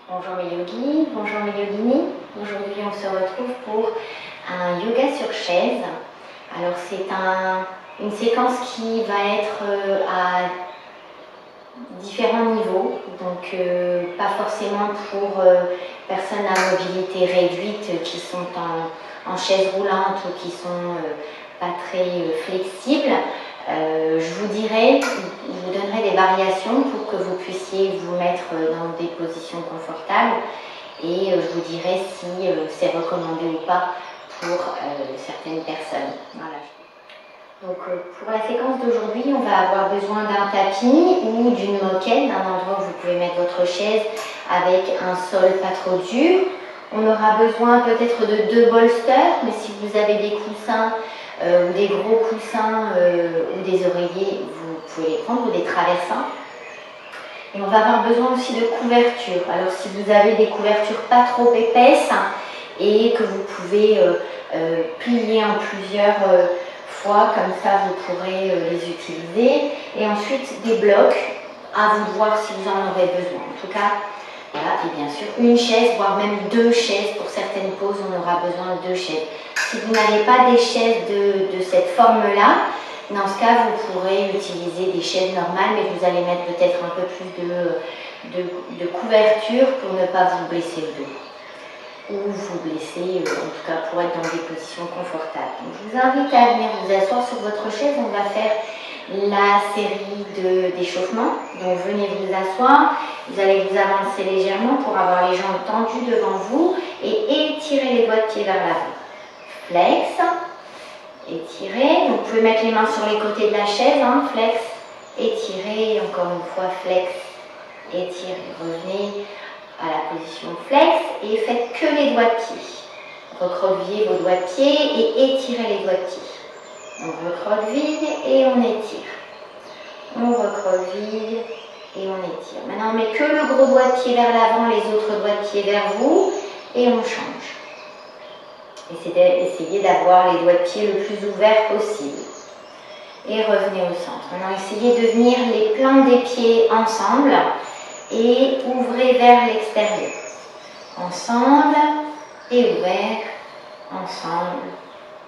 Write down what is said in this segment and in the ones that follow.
Bonjour mes yogis, bonjour mes yoginis. Aujourd'hui on se retrouve pour un yoga sur chaise. Alors c'est une séquence qui va être à différents niveaux, donc pas forcément pour personnes à mobilité réduite qui sont en chaise roulante ou qui sont pas très flexibles. Je vous donnerai des variations pour que vous puissiez vous mettre dans des positions confortables et je vous dirai si c'est recommandé ou pas pour certaines personnes. Voilà. Donc pour la séquence d'aujourd'hui, on va avoir besoin d'un tapis ou d'une moquette, d'un endroit où vous pouvez mettre votre chaise avec un sol pas trop dur. On aura besoin peut-être de 2 bolsters, mais si vous avez des coussins ou des gros coussins ou des oreillers, vous pouvez les prendre, ou des traversins. Et on va avoir besoin aussi de couvertures. Alors si vous avez des couvertures pas trop épaisses et que vous pouvez plier en plusieurs fois, comme ça vous pourrez les utiliser. Et ensuite des blocs, à vous de voir si vous en aurez besoin. En tout cas, voilà, et bien sûr une chaise, voire même 2 chaises. Pour certaines poses, on aura besoin de 2 chaises. Si vous n'avez pas des chaises de cette forme-là, dans ce cas, vous pourrez utiliser des chaises normales, mais vous allez mettre peut-être un peu plus de couverture pour ne pas vous blesser le dos. Ou vous blesser, en tout cas pour être dans des positions confortables. Donc, je vous invite à venir vous asseoir sur votre chaise. On va faire la série d'échauffement. Donc venez vous asseoir, vous allez vous avancer légèrement pour avoir les jambes tendues devant vous et étirer les doigts de pied vers l'avant. Flex, étirez. Vous pouvez mettre les mains sur les côtés de la chaise, flex, étirez, encore une fois flex, étirez. Revenez à la position flex et faites que les doigts de pied. Recroquevillez vos doigts de pied et étirez les doigts de pied. On recroqueville et on étire. On recroqueville et on étire. Maintenant, on met que le gros doigt de pied vers l'avant, les autres doigts de pied vers vous et on change. Essayez d'avoir les doigts de pied le plus ouverts possible. Et revenez au centre. Maintenant, essayez de venir les plantes des pieds ensemble et ouvrez vers l'extérieur. Ensemble et ouvert. Ensemble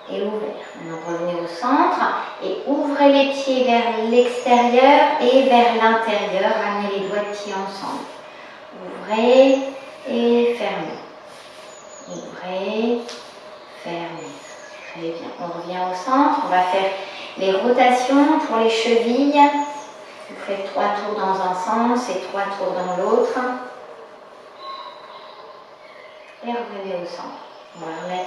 et ouvert. Maintenant, revenez au centre et ouvrez les pieds vers l'extérieur et vers l'intérieur. Ramenez les doigts de pied ensemble. Ouvrez et fermez. Ouvrez, fermez. Très bien. On revient au centre. On va faire les rotations pour les chevilles. Vous faites 3 tours dans un sens et 3 tours dans l'autre. Et revenez au centre. On va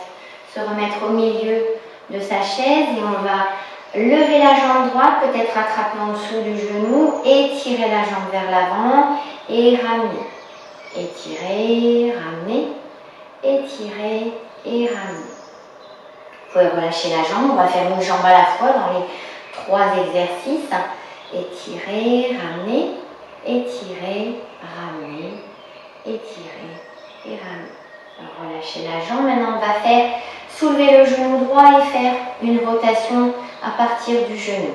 se remettre au milieu de sa chaise et on va lever la jambe droite, peut-être attraper en dessous du genou, étirer la jambe vers l'avant et ramener. Étirer, ramener, étirer et ramener. Vous pouvez relâcher la jambe, on va faire une jambe à la fois dans les 3 exercices. Étirer, ramener, étirer, ramener, étirer et ramener. Alors, relâchez la jambe. Maintenant, on va faire soulever le genou droit et faire une rotation à partir du genou.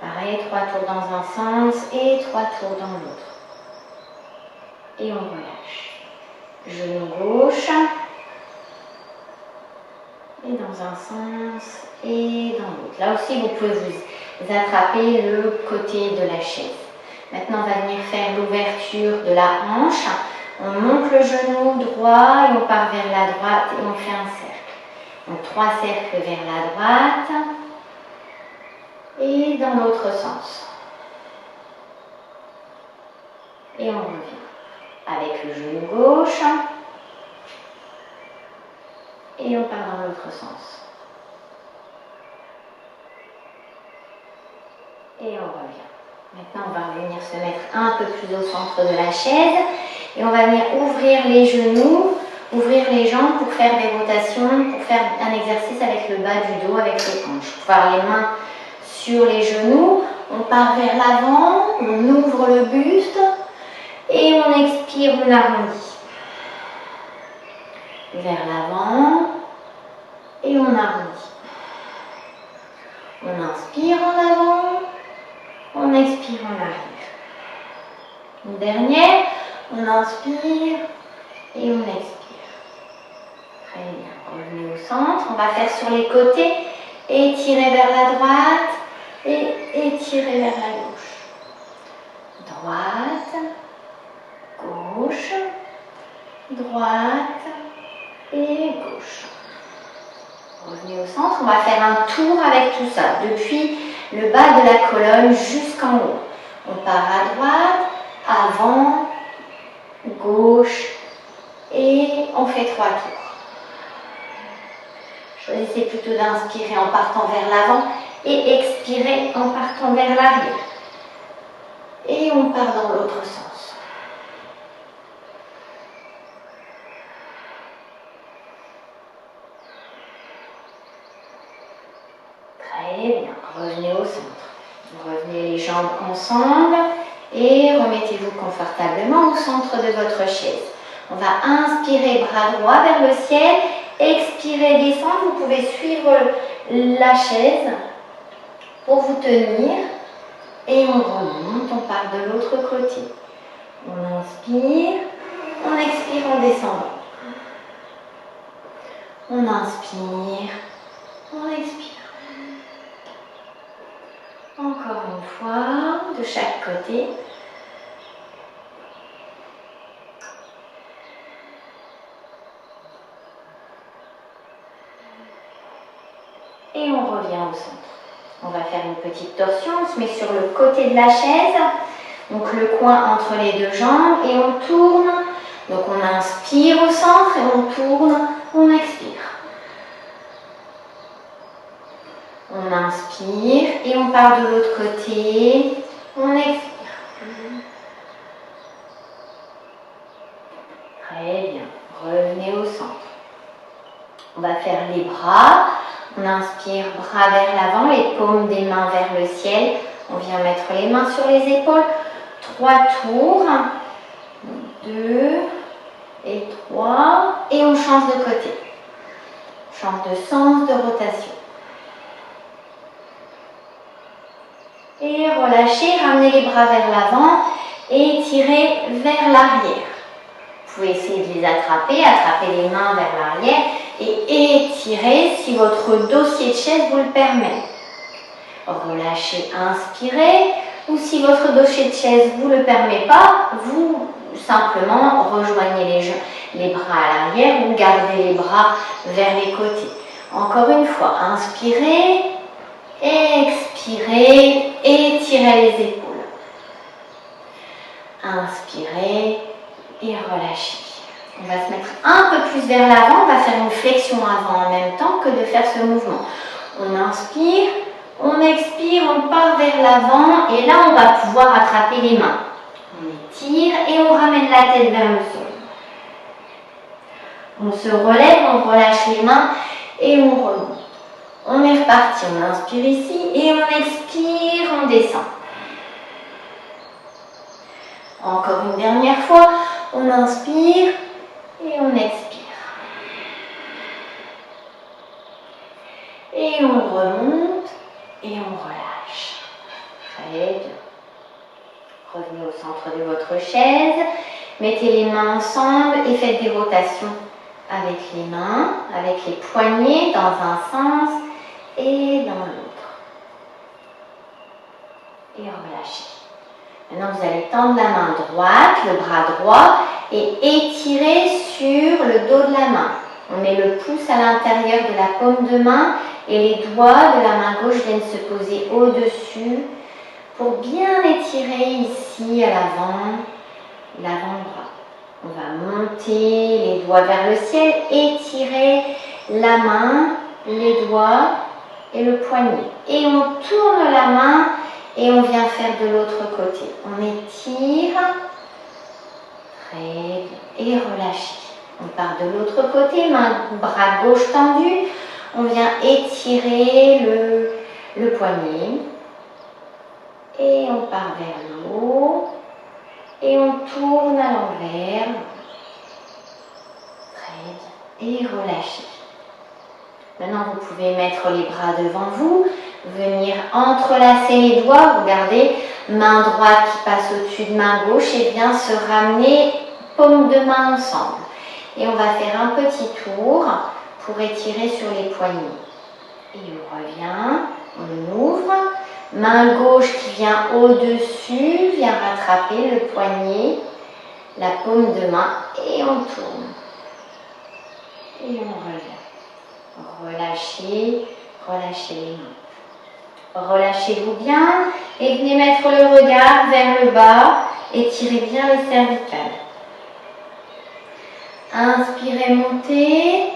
Pareil, 3 tours dans un sens et 3 tours dans l'autre. Et on relâche. Genou gauche. Et dans un sens et dans l'autre. Là aussi, vous pouvez vous attraper le côté de la chaise. Maintenant, on va venir faire l'ouverture de la hanche. On monte le genou droit et on part vers la droite et on fait un cercle. Donc 3 cercles vers la droite et dans l'autre sens. Et on revient avec le genou gauche et on part dans l'autre sens. Et on revient. Maintenant, on va venir se mettre un peu plus au centre de la chaise et on va venir ouvrir les genoux, ouvrir les jambes pour faire des rotations, pour faire un exercice avec le bas du dos, avec les hanches. Pour avoir les mains sur les genoux, on part vers l'avant, on ouvre le buste et on expire, on arrondit. Vers l'avant et on arrondit. On inspire en avant, on expire en arrière. Une dernière, On inspire et on expire. Très bien. Revenez au centre. On va faire sur les côtés. Étirez vers la droite et étirez vers la gauche. Droite, gauche, droite et gauche. Revenez au centre. On va faire un tour avec tout ça. Depuis le bas de la colonne jusqu'en haut. On part à droite, avant, gauche et on fait 3 tours. Choisissez plutôt d'inspirer en partant vers l'avant et expirer en partant vers l'arrière. Et on part dans l'autre sens. Très bien. Revenez au centre. Revenez les jambes ensemble et remettez-vous confortablement au centre de votre chaise. On va inspirer bras droit vers le ciel, expirer, descendre. Vous pouvez suivre la chaise pour vous tenir et on remonte, on part de l'autre côté. On inspire, on expire en descendant. On inspire, on expire. Encore une fois, de chaque côté. Et on revient au centre. On va faire une petite torsion, on se met sur le côté de la chaise, donc le coin entre les deux jambes et on tourne. Donc on inspire au centre et on tourne, on expire. On inspire et on part de l'autre côté, on expire. Très bien, revenez au centre. On va faire les bras. On inspire, bras vers l'avant, les paumes des mains vers le ciel. On vient mettre les mains sur les épaules. 3 tours. 2 et 3. Et on change de côté. Change de sens de rotation. Et relâchez, ramenez les bras vers l'avant et tirez vers l'arrière. Vous pouvez essayer de les attraper les mains vers l'arrière et étirez si votre dossier de chaise vous le permet. Relâchez, inspirez, ou si votre dossier de chaise ne vous le permet pas, vous simplement rejoignez les bras à l'arrière ou gardez les bras vers les côtés. Encore une fois, inspirez, expirez, étirez les épaules. Inspirez et relâchez. On va se mettre un peu plus vers l'avant, on va faire une flexion avant en même temps que de faire ce mouvement. On inspire, on expire, on part vers l'avant et là on va pouvoir attraper les mains. On étire et on ramène la tête vers le sol. On se relève, on relâche les mains et on remonte. On est reparti, on inspire ici et on expire, on descend. Encore une dernière fois, on inspire et on expire. Et on remonte et on relâche. Très bien. Revenez au centre de votre chaise. Mettez les mains ensemble et faites des rotations avec les mains, avec les poignets dans un sens et dans l'autre. Et relâchez. Maintenant, vous allez tendre la main droite, le bras droit et étirer sur le dos de la main. On met le pouce à l'intérieur de la paume de main et les doigts de la main gauche viennent se poser au-dessus pour bien étirer ici à l'avant-bras. On va monter les doigts vers le ciel, étirer la main, les doigts et le poignet. Et on tourne la main et on vient faire de l'autre côté. On étire, très bien, et relâchez. On part de l'autre côté, bras gauche tendu. On vient étirer le poignet. Et on part vers le haut. Et on tourne à l'envers. Très bien. Et relâchez. Maintenant, vous pouvez mettre les bras devant vous, venir entrelacer les doigts. Vous gardez main droite qui passe au-dessus de main gauche et vient se ramener paume de main ensemble. Et on va faire un petit tour pour étirer sur les poignets. Et on revient, on ouvre, main gauche qui vient au-dessus, vient rattraper le poignet, la paume de main et on tourne. Et on revient. Relâchez, relâchez les mains. Relâchez-vous bien et venez mettre le regard vers le bas, étirez bien les cervicales. Inspirez, montez,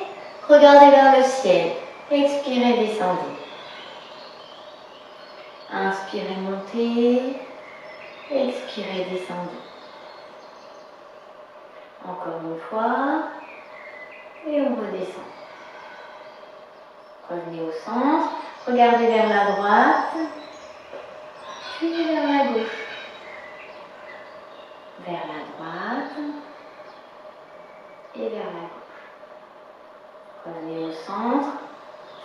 regardez vers le ciel. Expirez, descendez. Inspirez, montez, expirez, descendez. Encore une fois, et on redescend. Revenez au centre, regardez vers la droite, puis vers la gauche. Vers la droite et vers la gauche. Revenez au centre,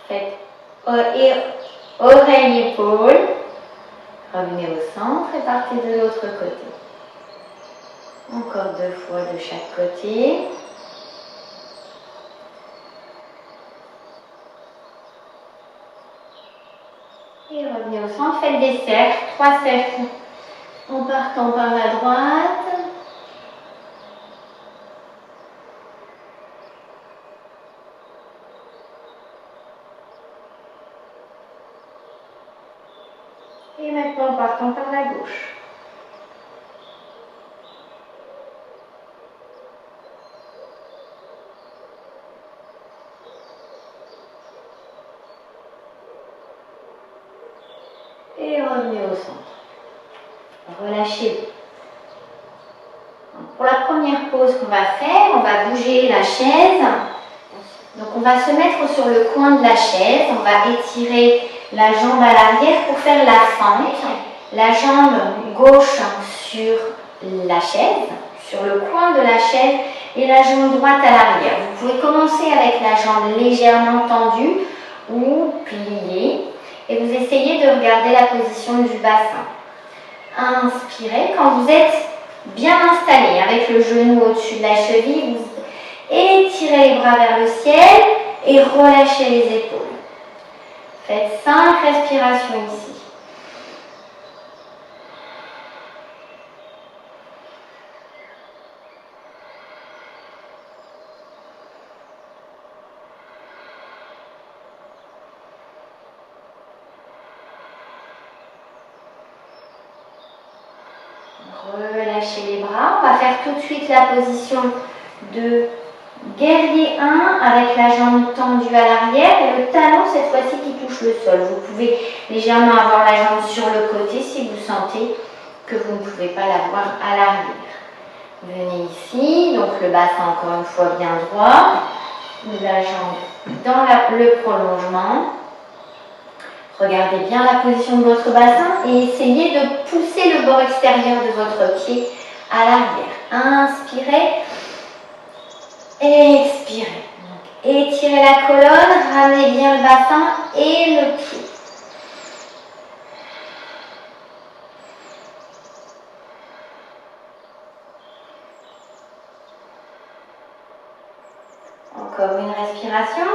faites oreille, épaule. Revenez au centre et partez de l'autre côté. Encore 2 fois de chaque côté. Et revenez au centre, faites des cercles, 3 cercles en partant par la droite. Et maintenant en partant par la gauche. Et revenez au centre. Relâchez-vous. Pour la première pause qu'on va faire, on va bouger la chaise. Donc on va se mettre sur le coin de la chaise. On va étirer la jambe à l'arrière pour faire la fente. La jambe gauche sur la chaise, sur le coin de la chaise, et la jambe droite à l'arrière. Vous pouvez commencer avec la jambe légèrement tendue ou pliée. Et vous essayez de regarder la position du bassin. Inspirez. Quand vous êtes bien installé, avec le genou au-dessus de la cheville, vous étirez les bras vers le ciel et relâchez les épaules. Faites 5 respirations ici. Relâchez les bras. On va faire tout de suite la position de guerrier 1 avec la jambe tendue à l'arrière et le talon cette fois-ci qui touche le sol. Vous pouvez légèrement avoir la jambe sur le côté si vous sentez que vous ne pouvez pas l'avoir à l'arrière. Venez ici, donc le bassin encore une fois bien droit, la jambe dans le prolongement. Regardez bien la position de votre bassin et essayez de pousser le bord extérieur de votre pied à l'arrière. Inspirez, expirez. Donc, étirez la colonne, ramenez bien le bassin et le pied. Encore une respiration.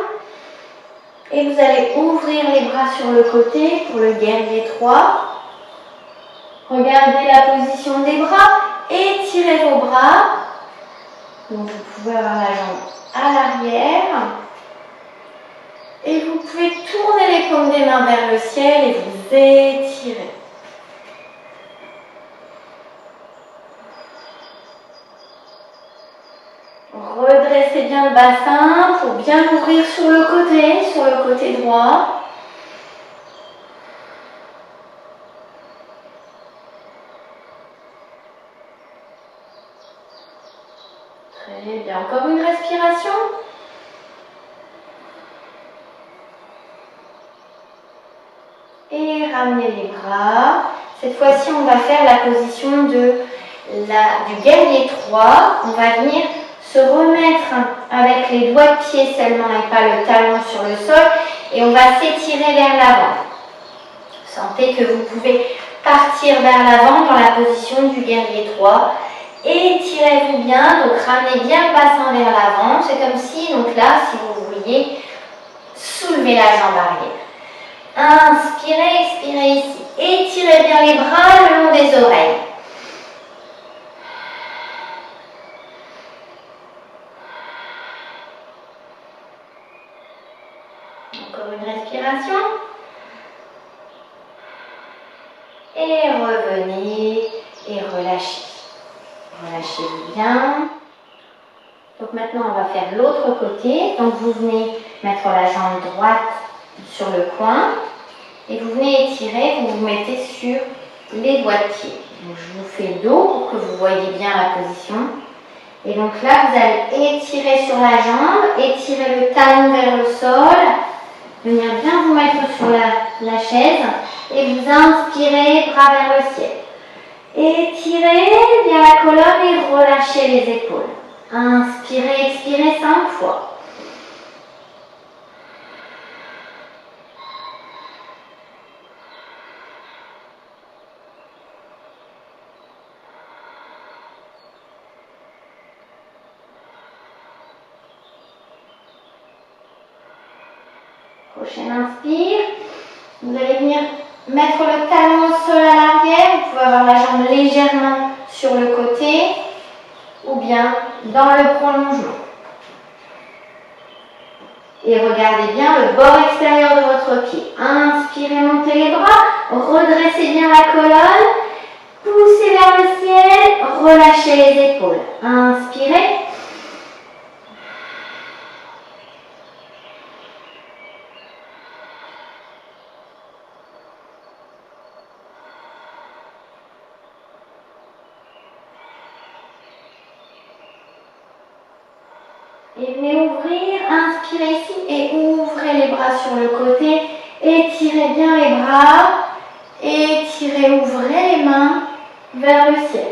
Et vous allez ouvrir les bras sur le côté pour le guerrier 3. Regardez la position des bras. Étirez vos bras. Donc vous pouvez avoir la jambe à l'arrière. Et vous pouvez tourner les paumes des mains vers le ciel et vous étirez. Redressez bien le bassin pour bien l'ouvrir sur le côté droit. Très bien, encore une respiration. Et ramenez les bras. Cette fois-ci, on va faire la position du guerrier 3. On va venir se remettre avec les doigts de pied seulement et pas le talon sur le sol et on va s'étirer vers l'avant. Sentez que vous pouvez partir vers l'avant dans la position du guerrier 3. Étirez-vous bien, donc ramenez bien le bassin vers l'avant. C'est comme si, donc là, si vous vouliez, soulever la jambe arrière. Inspirez, expirez ici. Étirez bien les bras le long des oreilles. Encore une respiration. Et revenez et relâchez. Relâchez-vous bien. Donc maintenant, on va faire l'autre côté. Donc vous venez mettre la jambe droite sur le coin. Et vous venez étirer, vous vous mettez sur les doigts de pied. Donc je vous fais le dos pour que vous voyez bien la position. Et donc là, vous allez étirer sur la jambe, étirer le talon vers le sol, venir bien vous mettre sur la chaise et vous inspirez, bras vers le ciel. Étirez bien la colonne et relâchez les épaules. Inspirez, expirez 5 fois. Prochaine inspire. Vous allez venir mettre le talon au sol à l'arrière. Vous pouvez avoir la jambe légèrement sur le côté ou bien dans le prolongement. Et regardez bien le bord extérieur de votre pied. Inspirez, montez les bras. Redressez bien la colonne. Poussez vers le ciel. Relâchez les épaules. Inspirez. Et venez ouvrir, inspirez ici et ouvrez les bras sur le côté. Étirez bien les bras. Étirez, ouvrez les mains vers le ciel.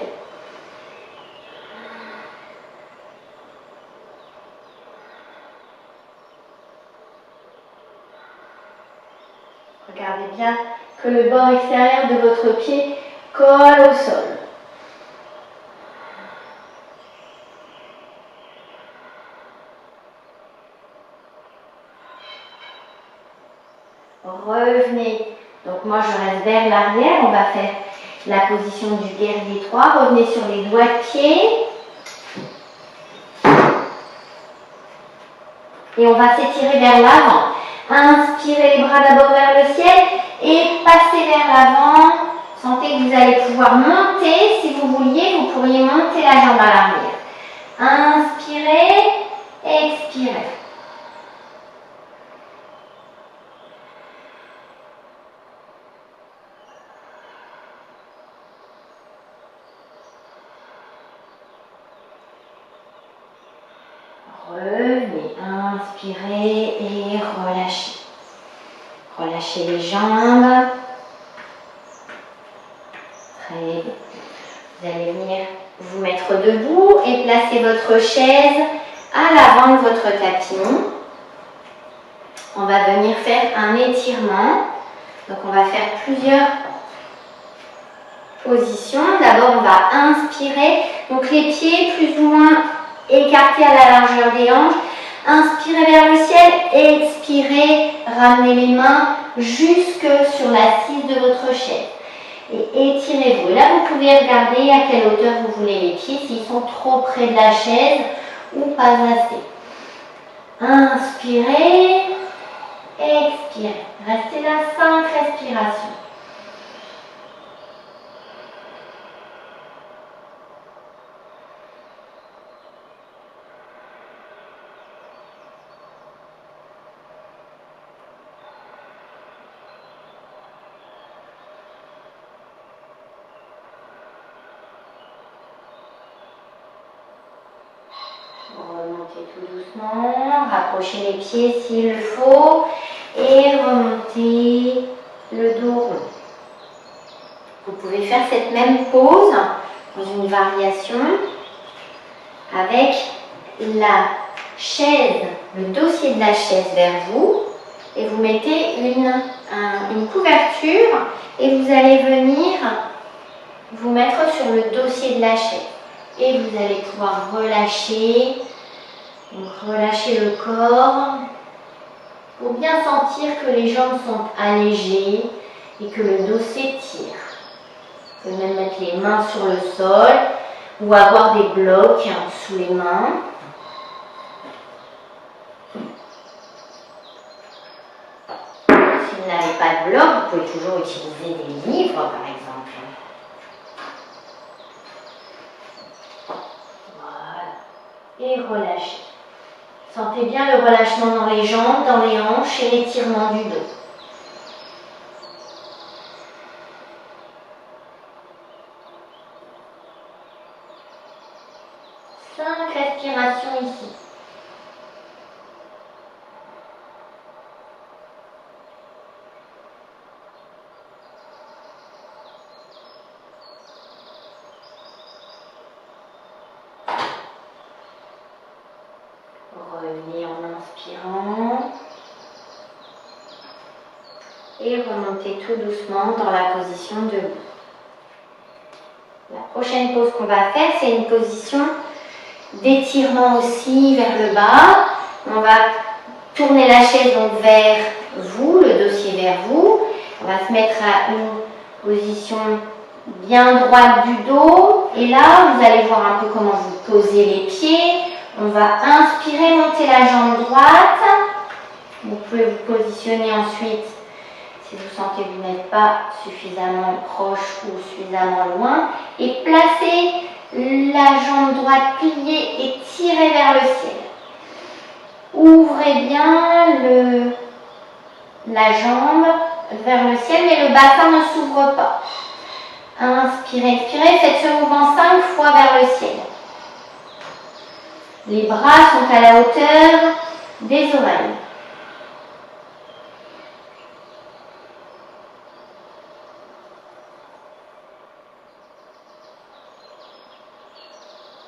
Regardez bien que le bord extérieur de votre pied colle au sol. Revenez. Donc moi je reste vers l'arrière. On va faire la position du guerrier 3. Revenez sur les doigts de pied. Et on va s'étirer vers l'avant. Inspirez les bras d'abord vers le ciel et passez vers l'avant. Sentez que vous allez pouvoir monter. Si vous vouliez, vous pourriez monter la jambe à l'arrière. Inspirez, expirez. Revenez, inspirez et relâchez. Relâchez les jambes. Très bien. Vous allez venir vous mettre debout et placer votre chaise à l'avant de votre tapis. On va venir faire un étirement. Donc on va faire plusieurs positions. D'abord on va inspirer. Donc les pieds plus ou moins écartés à la largeur des hanches. Inspirez vers le ciel, expirez, ramenez les mains jusque sur l'assise de votre chaise. Et étirez-vous. Et là, vous pouvez regarder à quelle hauteur vous voulez les pieds, s'ils sont trop près de la chaise ou pas assez. Inspirez, expirez. Restez là 5 respirations. Remontez tout doucement, rapprochez les pieds s'il le faut et remontez le dos rond. Vous pouvez faire cette même pose dans une variation avec la chaise, le dossier de la chaise vers vous et vous mettez une couverture Et vous allez venir vous mettre sur le dossier de la chaise. Et vous allez pouvoir relâcher. Donc relâchez le corps pour bien sentir que les jambes sont allégées et que le dos s'étire. Vous pouvez même mettre les mains sur le sol ou avoir des blocs sous les mains. Si vous n'avez pas de bloc, vous pouvez toujours utiliser des livres par exemple. Voilà. Et relâchez. Sentez bien le relâchement dans les jambes, dans les hanches et l'étirement du dos. 5 respirations ici. Revenez en inspirant et remontez tout doucement dans la position debout. La prochaine pose qu'on va faire, c'est une position d'étirement aussi vers le bas. On va tourner la chaise donc vers vous, le dossier vers vous. On va se mettre à une position bien droite du dos. Et là, vous allez voir un peu comment vous posez les pieds. On va inspirer, monter la jambe droite. Vous pouvez vous positionner ensuite si vous sentez que vous n'êtes pas suffisamment proche ou suffisamment loin. Et placez la jambe droite pliée et tirez vers le ciel. Ouvrez bien la jambe vers le ciel, mais le bassin ne s'ouvre pas. Inspirez, expirez, faites ce mouvement 5 fois vers le ciel. Les bras sont à la hauteur des oreilles.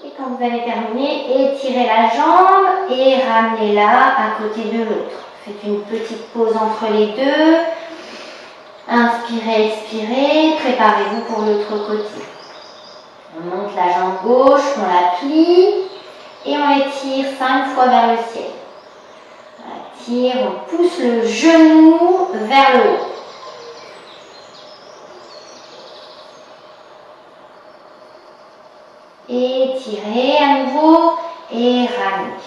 Et quand vous avez terminé, étirez la jambe et ramenez-la à côté de l'autre. Faites une petite pause entre les deux. Inspirez, expirez, préparez-vous pour l'autre côté. On monte la jambe gauche, on la plie et on l'étire 5 fois vers le ciel. On tire, on pousse le genou vers le haut. Étirez à nouveau et ramenez.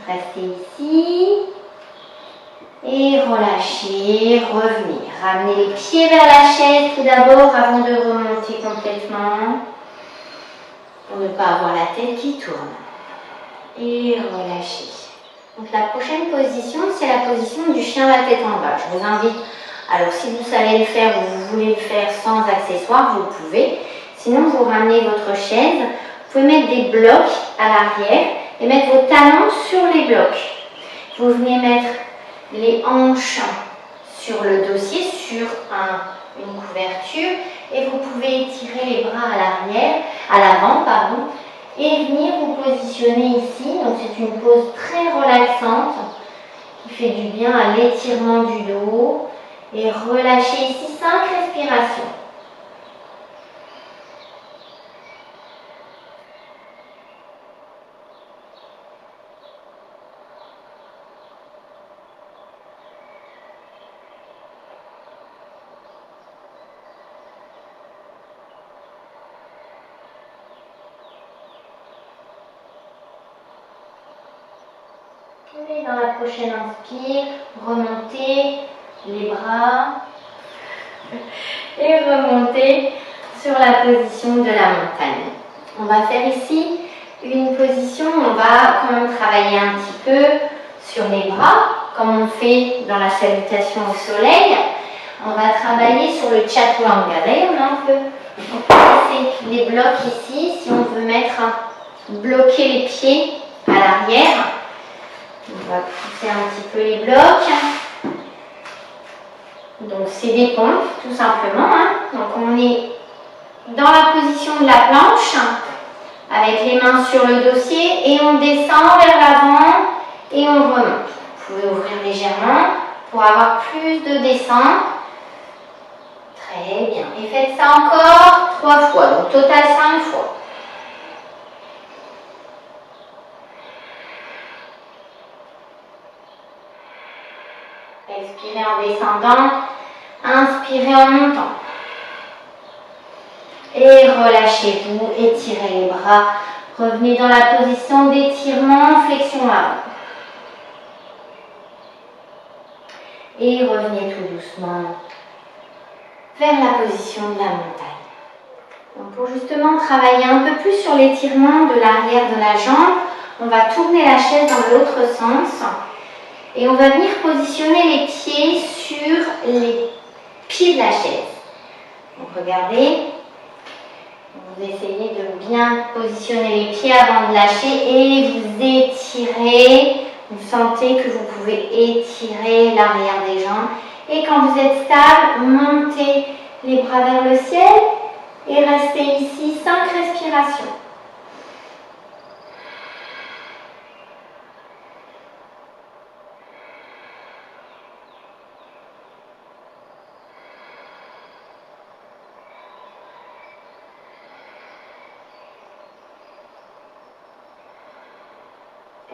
Restez ici. Et relâchez, revenez. Ramenez les pieds vers la chaise tout d'abord avant de remonter complètement pour ne pas avoir la tête qui tourne. Et relâchez. Donc la prochaine position, c'est la position du chien à la tête en bas. Je vous invite, alors si vous savez le faire ou vous voulez le faire sans accessoires, vous pouvez. Sinon, vous ramenez votre chaise, vous pouvez mettre des blocs à l'arrière et mettre vos talons sur les blocs. Vous venez mettre les hanches sur le dossier, sur une couverture, et vous pouvez étirer les bras à l'arrière, à l'avant, pardon, et venir vous positionner ici. Donc c'est une pose très relaxante qui fait du bien à l'étirement du dos. Et relâchez ici 5 respirations. Et dans la prochaine inspire, remontez les bras et remontez sur la position de la montagne. On va faire ici une position où on va quand même travailler un petit peu sur les bras, comme on fait dans la salutation au soleil. On va travailler sur le chaturanga. D'ailleurs, on peut placer les blocs ici si on veut bloquer les pieds à l'arrière. On va pousser un petit peu les blocs. Donc c'est des pompes tout simplement. Donc on est dans la position de la planche avec les mains sur le dossier et on descend vers l'avant et on remonte. Vous pouvez ouvrir légèrement pour avoir plus de descente. Très bien. Et faites ça encore 3 fois, donc total 5 fois. Expirez en descendant, inspirez en montant. Et relâchez-vous, étirez les bras. Revenez dans la position d'étirement, flexion avant. Et revenez tout doucement vers la position de la montagne. Donc pour justement travailler un peu plus sur l'étirement de l'arrière de la jambe, on va tourner la chaise dans l'autre sens et on va venir positionner les pieds sur les pieds de la chaise. Donc regardez, vous essayez de bien positionner les pieds avant de lâcher et vous étirez. Vous sentez que vous pouvez étirer l'arrière des jambes. Et quand vous êtes stable, montez les bras vers le ciel et restez ici 5 respirations.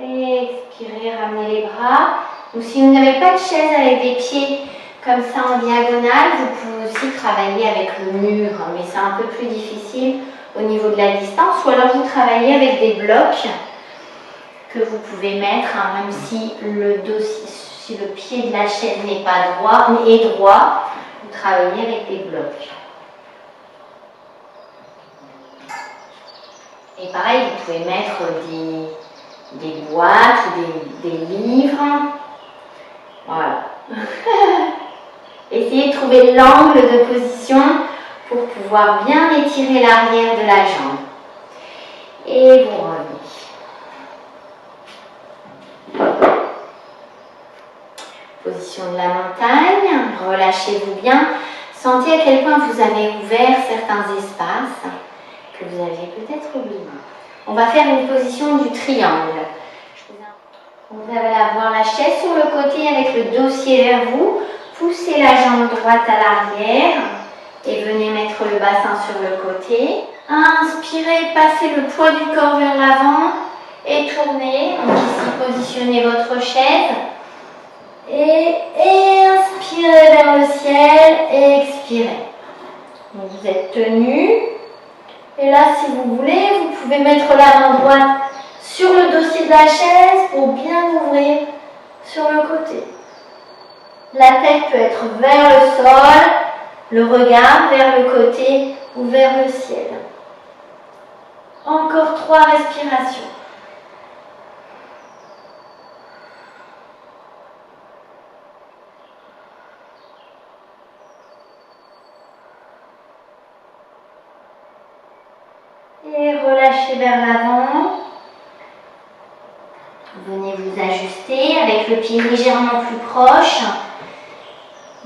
Expirez, ramenez les bras. Ou si vous n'avez pas de chaise avec des pieds comme ça en diagonale, vous pouvez aussi travailler avec le mur, mais c'est un peu plus difficile au niveau de la distance. Ou alors vous travaillez avec des blocs que vous pouvez mettre, même si le pied de la chaise n'est pas droit, mais est droit, vous travaillez avec des blocs. Et pareil, vous pouvez mettre des boîtes ou des livres. Voilà. Essayez de trouver l'angle de position pour pouvoir bien étirer l'arrière de la jambe. Et vous revenez. Position de la montagne. Relâchez-vous bien. Sentez à quel point vous avez ouvert certains espaces que vous aviez peut-être oubliés. On va faire une position du triangle. Vous allez avoir la chaise sur le côté avec le dossier vers vous. Poussez la jambe droite à l'arrière et venez mettre le bassin sur le côté. Inspirez, passez le poids du corps vers l'avant et tournez. Donc ici, positionnez votre chaise. Et inspirez vers le ciel et expirez. Donc vous êtes tenu. Et là, si vous voulez, vous pouvez mettre la main droite sur le dossier de la chaise pour bien ouvrir sur le côté. La tête peut être vers le sol, le regard vers le côté ou vers le ciel. Encore 3 respirations. Et relâchez vers l'avant. Venez vous ajuster avec le pied légèrement plus proche.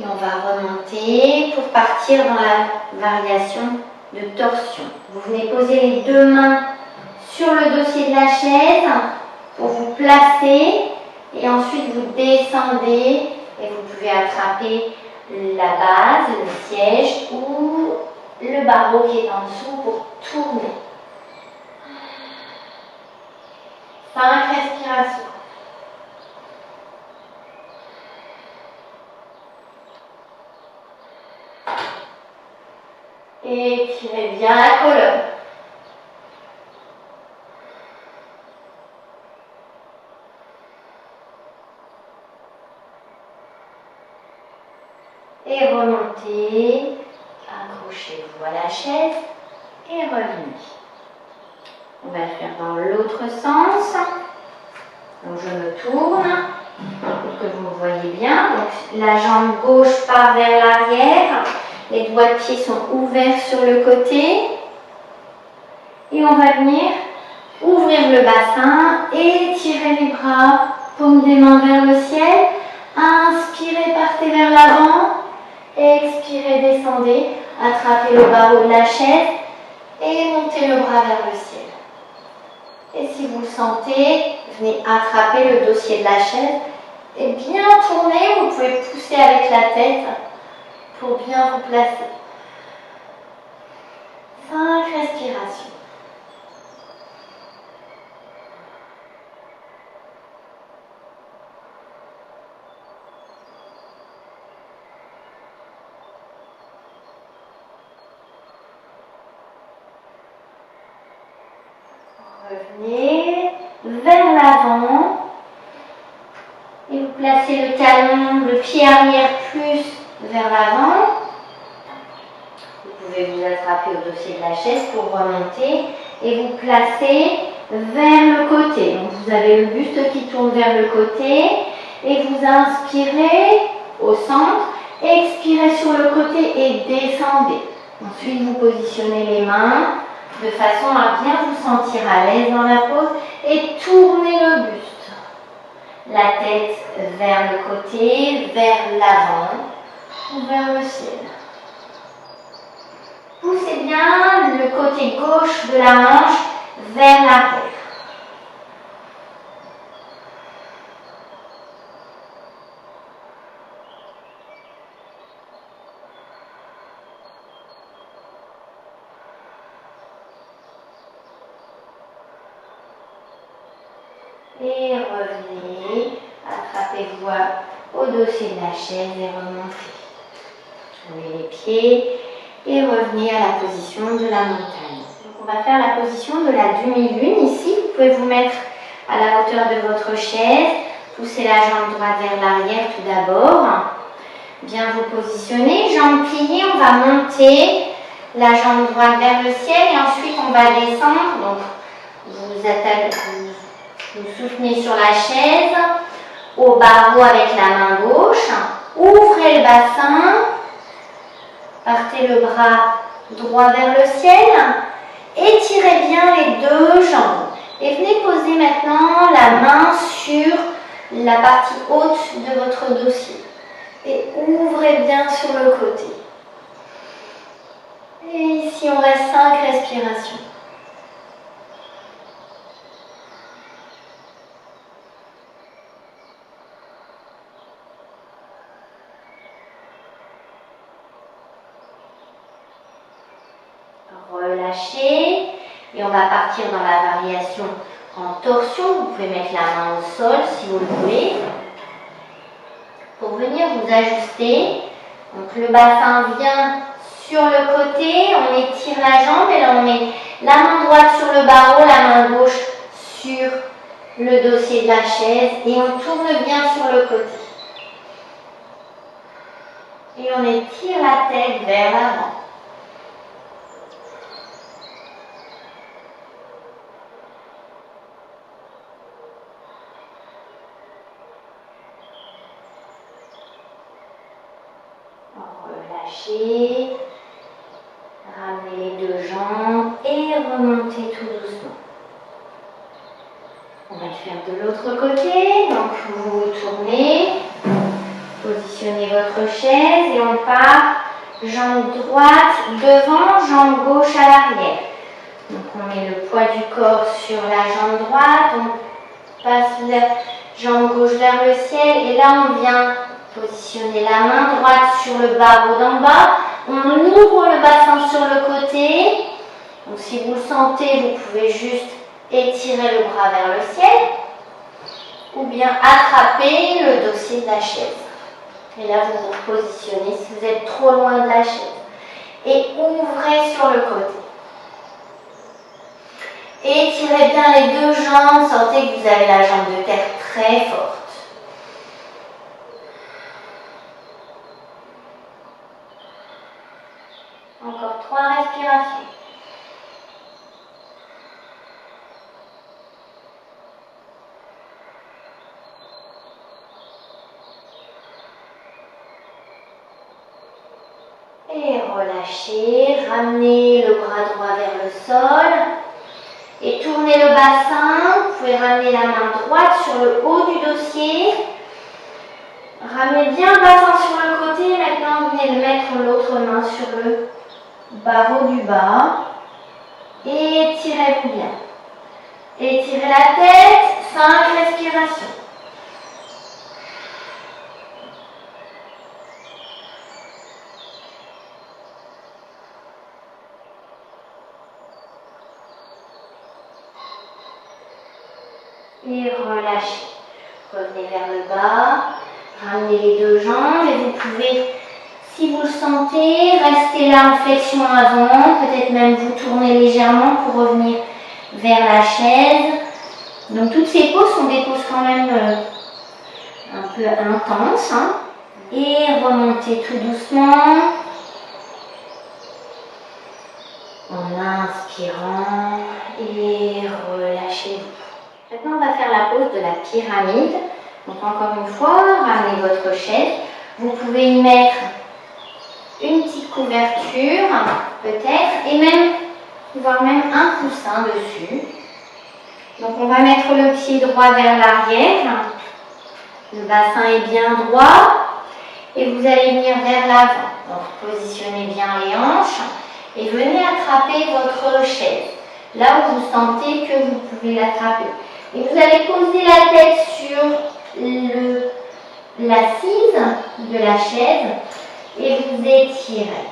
Et on va remonter pour partir dans la variation de torsion. Vous venez poser les 2 mains sur le dossier de la chaise pour vous placer. Et ensuite vous descendez et vous pouvez attraper la base, le siège ou le barreau qui est en dessous pour tourner. 5 respirations. Et étirez bien la colonne. Et remontez. Accrochez-vous à la chaise et revenez. On va le faire dans l'autre sens. Donc je me tourne pour que vous me voyez bien. Donc la jambe gauche part vers l'arrière. Les doigts de pied sont ouverts sur le côté. Et on va venir ouvrir le bassin, étirer les bras, paume des mains vers le ciel. Inspirez, partez vers l'avant. Expirez, descendez. Attrapez le barreau de la chaise et montez le bras vers le ciel. Et si vous le sentez, venez attraper le dossier de la chaise et bien tourner. Vous pouvez pousser avec la tête pour bien vous placer. 5 respirations. Revenez vers l'avant et vous placez le talon, le pied arrière plus vers l'avant. Vous pouvez vous attraper au dossier de la chaise pour remonter et vous placez vers le côté. Donc vous avez le buste qui tourne vers le côté et vous inspirez au centre, expirez sur le côté et descendez. Ensuite vous positionnez les mains de façon à bien vous sentir à l'aise dans la pose et tournez le buste. La tête vers le côté, vers l'avant ou vers le ciel. Poussez bien le côté gauche de la hanche vers l'arrière. Et revenez, attrapez-vous au dossier de la chaise et remontez. Tournez les pieds et revenez à la position de la montagne. Donc on va faire la position de la demi-lune ici. Vous pouvez vous mettre à la hauteur de votre chaise, pousser la jambe droite vers l'arrière tout d'abord. Bien vous positionner, jambes pliées, on va monter la jambe droite vers le ciel et ensuite on va descendre. Donc vous soutenez sur la chaise, au barreau avec la main gauche, ouvrez le bassin, partez le bras droit vers le ciel, étirez bien les deux jambes et venez poser maintenant la main sur la partie haute de votre dossier et ouvrez bien sur le côté. Et ici on reste 5 respirations. Relâchez et on va partir dans la variation en torsion. Vous pouvez mettre la main au sol si vous le voulez. Pour venir vous ajuster, donc le bassin vient sur le côté, on étire la jambe et là on met la main droite sur le barreau, la main gauche sur le dossier de la chaise et on tourne bien sur le côté. Et on étire la tête vers l'avant. Relâchez, ramenez les deux jambes et remontez tout doucement. On va le faire de l'autre côté, donc vous vous tournez, positionnez votre chaise et on part jambe droite devant, jambe gauche à l'arrière. Donc on met le poids du corps sur la jambe droite, on passe la jambe gauche vers le ciel et là on vient positionner la main droite sur le barreau d'en bas. On ouvre le bassin sur le côté. Donc si vous le sentez, vous pouvez juste étirer le bras vers le ciel ou bien attraper le dossier de la chaise. Et là, vous vous positionnez si vous êtes trop loin de la chaise. Et ouvrez sur le côté. Étirez bien les deux jambes. Sentez que vous avez la jambe de terre très forte. Encore 3 respirations. Et relâchez, ramenez le bras droit vers le sol et tournez le bassin. Vous pouvez ramener la main droite sur le haut du dossier. Ramenez bien le bassin sur le côté. Maintenant, vous venez de mettre l'autre main sur le barreau du bas. Et étirez-vous bien. Étirez la tête, 5 respirations. et relâchez. Revenez vers le bas, ramenez les deux jambes et vous pouvez, si vous le sentez, rester là en flexion avant, peut-être même vous tourner légèrement pour revenir vers la chaise. Donc toutes ces poses sont des poses quand même un peu intenses. Hein. Et remontez tout doucement en inspirant et relâchez-vous. Maintenant, on va faire la pose de la pyramide. Donc encore une fois, ramenez votre chaise. Vous pouvez y mettre une petite couverture, peut-être, et même, voire même un coussin dessus. Donc on va mettre le pied droit vers l'arrière. Le bassin est bien droit. Et vous allez venir vers l'avant. Donc positionnez bien les hanches et venez attraper votre chaise. Là où vous sentez que vous pouvez l'attraper. Et vous allez poser la tête sur l'assise de la chaise et vous étirez.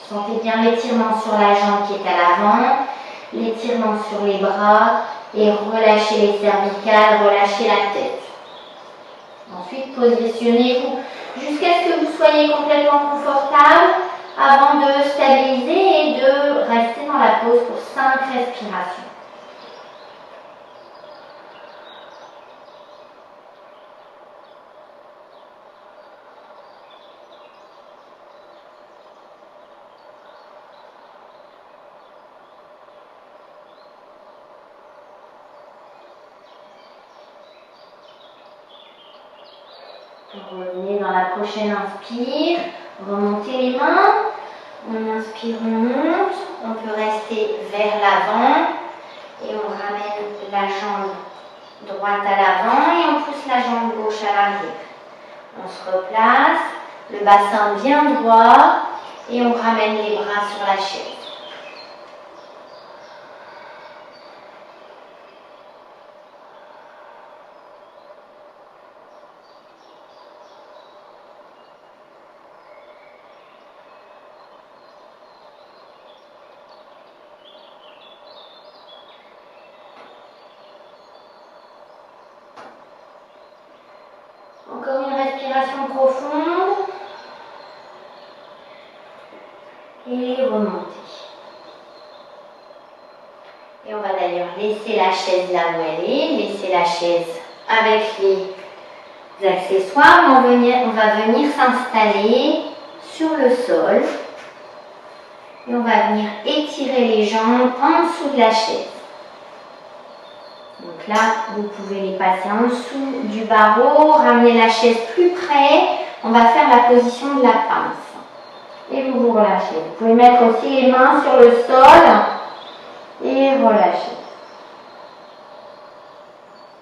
Sentez bien l'étirement sur la jambe qui est à l'avant, l'étirement sur les bras et relâchez les cervicales, relâchez la tête. Ensuite, positionnez-vous jusqu'à ce que vous soyez complètement confortable avant de stabiliser et de rester dans la pose pour 5 respirations. Revenez dans la prochaine inspire, remontez les mains, on inspire, on monte, on peut rester vers l'avant et on ramène la jambe droite à l'avant et on pousse la jambe gauche à l'arrière. On se replace, le bassin bien droit et on ramène les bras sur la chaise. Encore une respiration profonde. Et remontez. Et on va d'ailleurs laisser la chaise là où elle est, laisser la chaise avec les accessoires. On va venir s'installer sur le sol. Et on va venir étirer les jambes en dessous de la chaise. Donc là, vous pouvez les passer en dessous du barreau, ramener la chaise plus près. On va faire la position de la pince. Et vous vous relâchez. Vous pouvez mettre aussi les mains sur le sol et relâcher.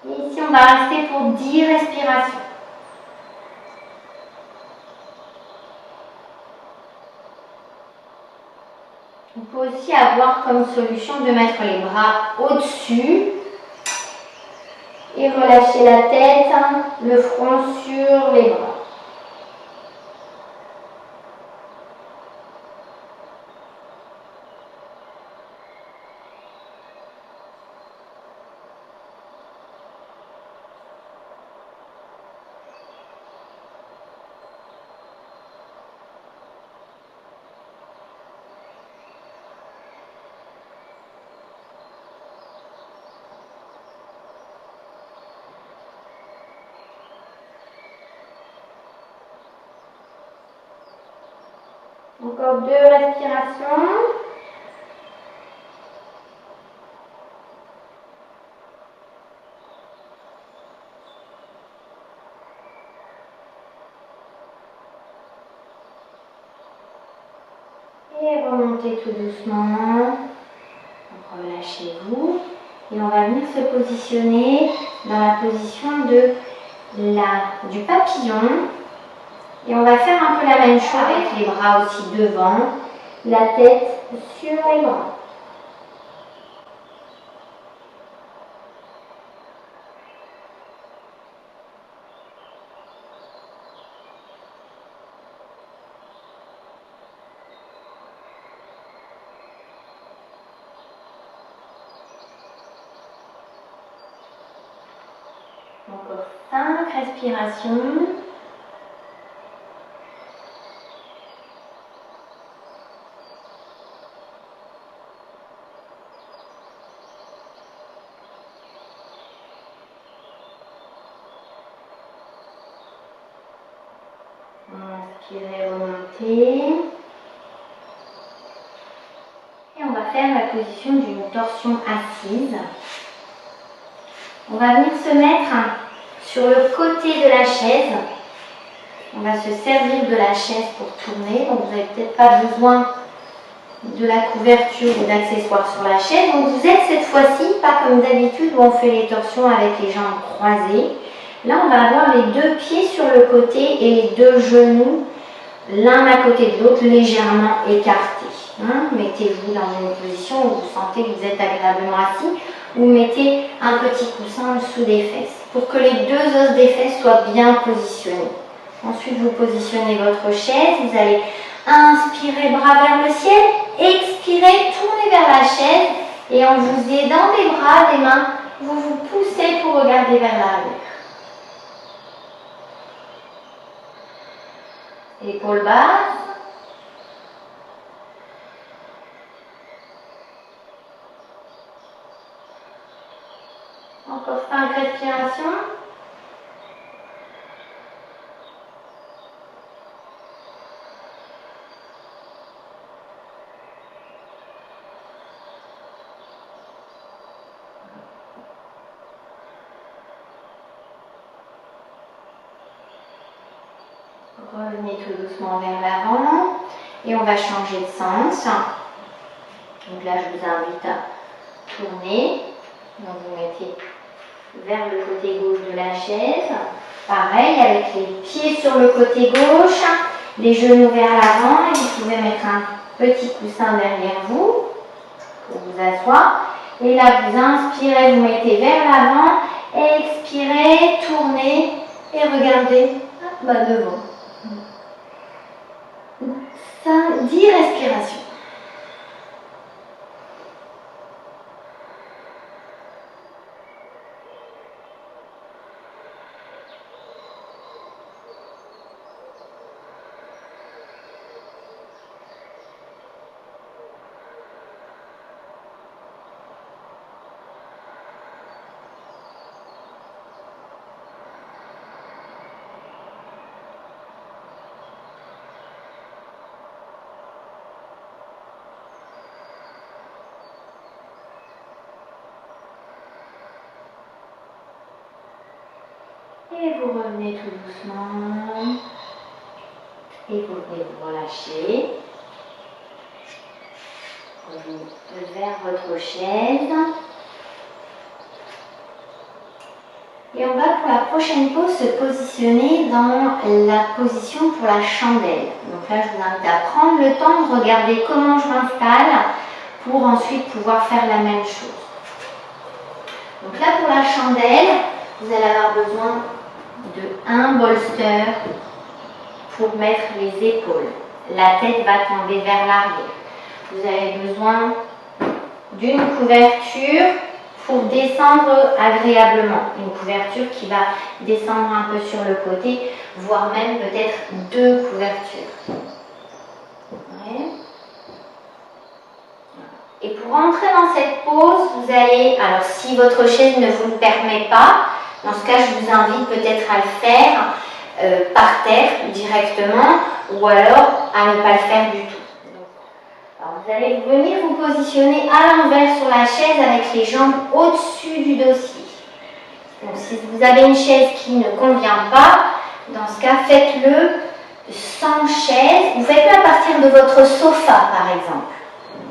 Et ici, on va rester pour 10 respirations. Vous pouvez aussi avoir comme solution de mettre les bras au-dessus et relâcher la tête, le front sur les bras. Encore 2 respirations. Et remontez tout doucement. Relâchez-vous. Et on va venir se positionner dans la position du papillon. Et on va faire un peu la même chose avec les bras aussi devant, la tête sur les bras. Encore 5 respirations. Inspirez, remontez. Et on va faire la position d'une torsion assise. On va venir se mettre sur le côté de la chaise. On va se servir de la chaise pour tourner. Donc vous n'avez peut-être pas besoin de la couverture ou d'accessoires sur la chaise. Donc vous êtes cette fois-ci, pas comme d'habitude où on fait les torsions avec les jambes croisées. Là, on va avoir les deux pieds sur le côté et les deux genoux l'un à côté de l'autre, légèrement écartés. Mettez-vous dans une position où vous sentez que vous êtes agréablement assis, ou mettez un petit coussin en dessous des fesses pour que les deux os des fesses soient bien positionnés. Ensuite, vous positionnez votre chaise, vous allez inspirer bras vers le ciel, expirez, tournez vers la chaise et en vous aidant des bras, des mains, vous vous poussez pour regarder vers l'arrière. Épaules basses. Encore 5 respirations. Revenez tout doucement vers l'avant et on va changer de sens. Donc là, je vous invite à tourner. Donc vous mettez vers le côté gauche de la chaise. Pareil, avec les pieds sur le côté gauche, les genoux vers l'avant. Et vous pouvez mettre un petit coussin derrière vous pour vous asseoir. Et là, vous inspirez, vous mettez vers l'avant. Expirez, tournez et regardez devant. 10 respirations. Et vous revenez tout doucement. Et vous venez vous relâcher. Revenez vers votre chaise. Et on va pour la prochaine pause se positionner dans la position pour la chandelle. Donc là, je vous invite à prendre le temps de regarder comment je m'installe pour ensuite pouvoir faire la même chose. Donc là, pour la chandelle, vous allez avoir besoin d'un bolster pour mettre les épaules. La tête va tomber vers l'arrière. Vous avez besoin d'une couverture pour descendre agréablement. Une couverture qui va descendre un peu sur le côté, voire même peut-être 2 couvertures. Ouais. Et pour entrer dans cette pose, vous allez, alors si votre chaise ne vous le permet pas, dans ce cas, je vous invite peut-être à le faire par terre directement ou alors à ne pas le faire du tout. Alors, vous allez venir vous positionner à l'envers sur la chaise avec les jambes au-dessus du dossier. Donc, si vous avez une chaise qui ne convient pas, dans ce cas, faites-le sans chaise ou faites-le à partir de votre sofa, par exemple.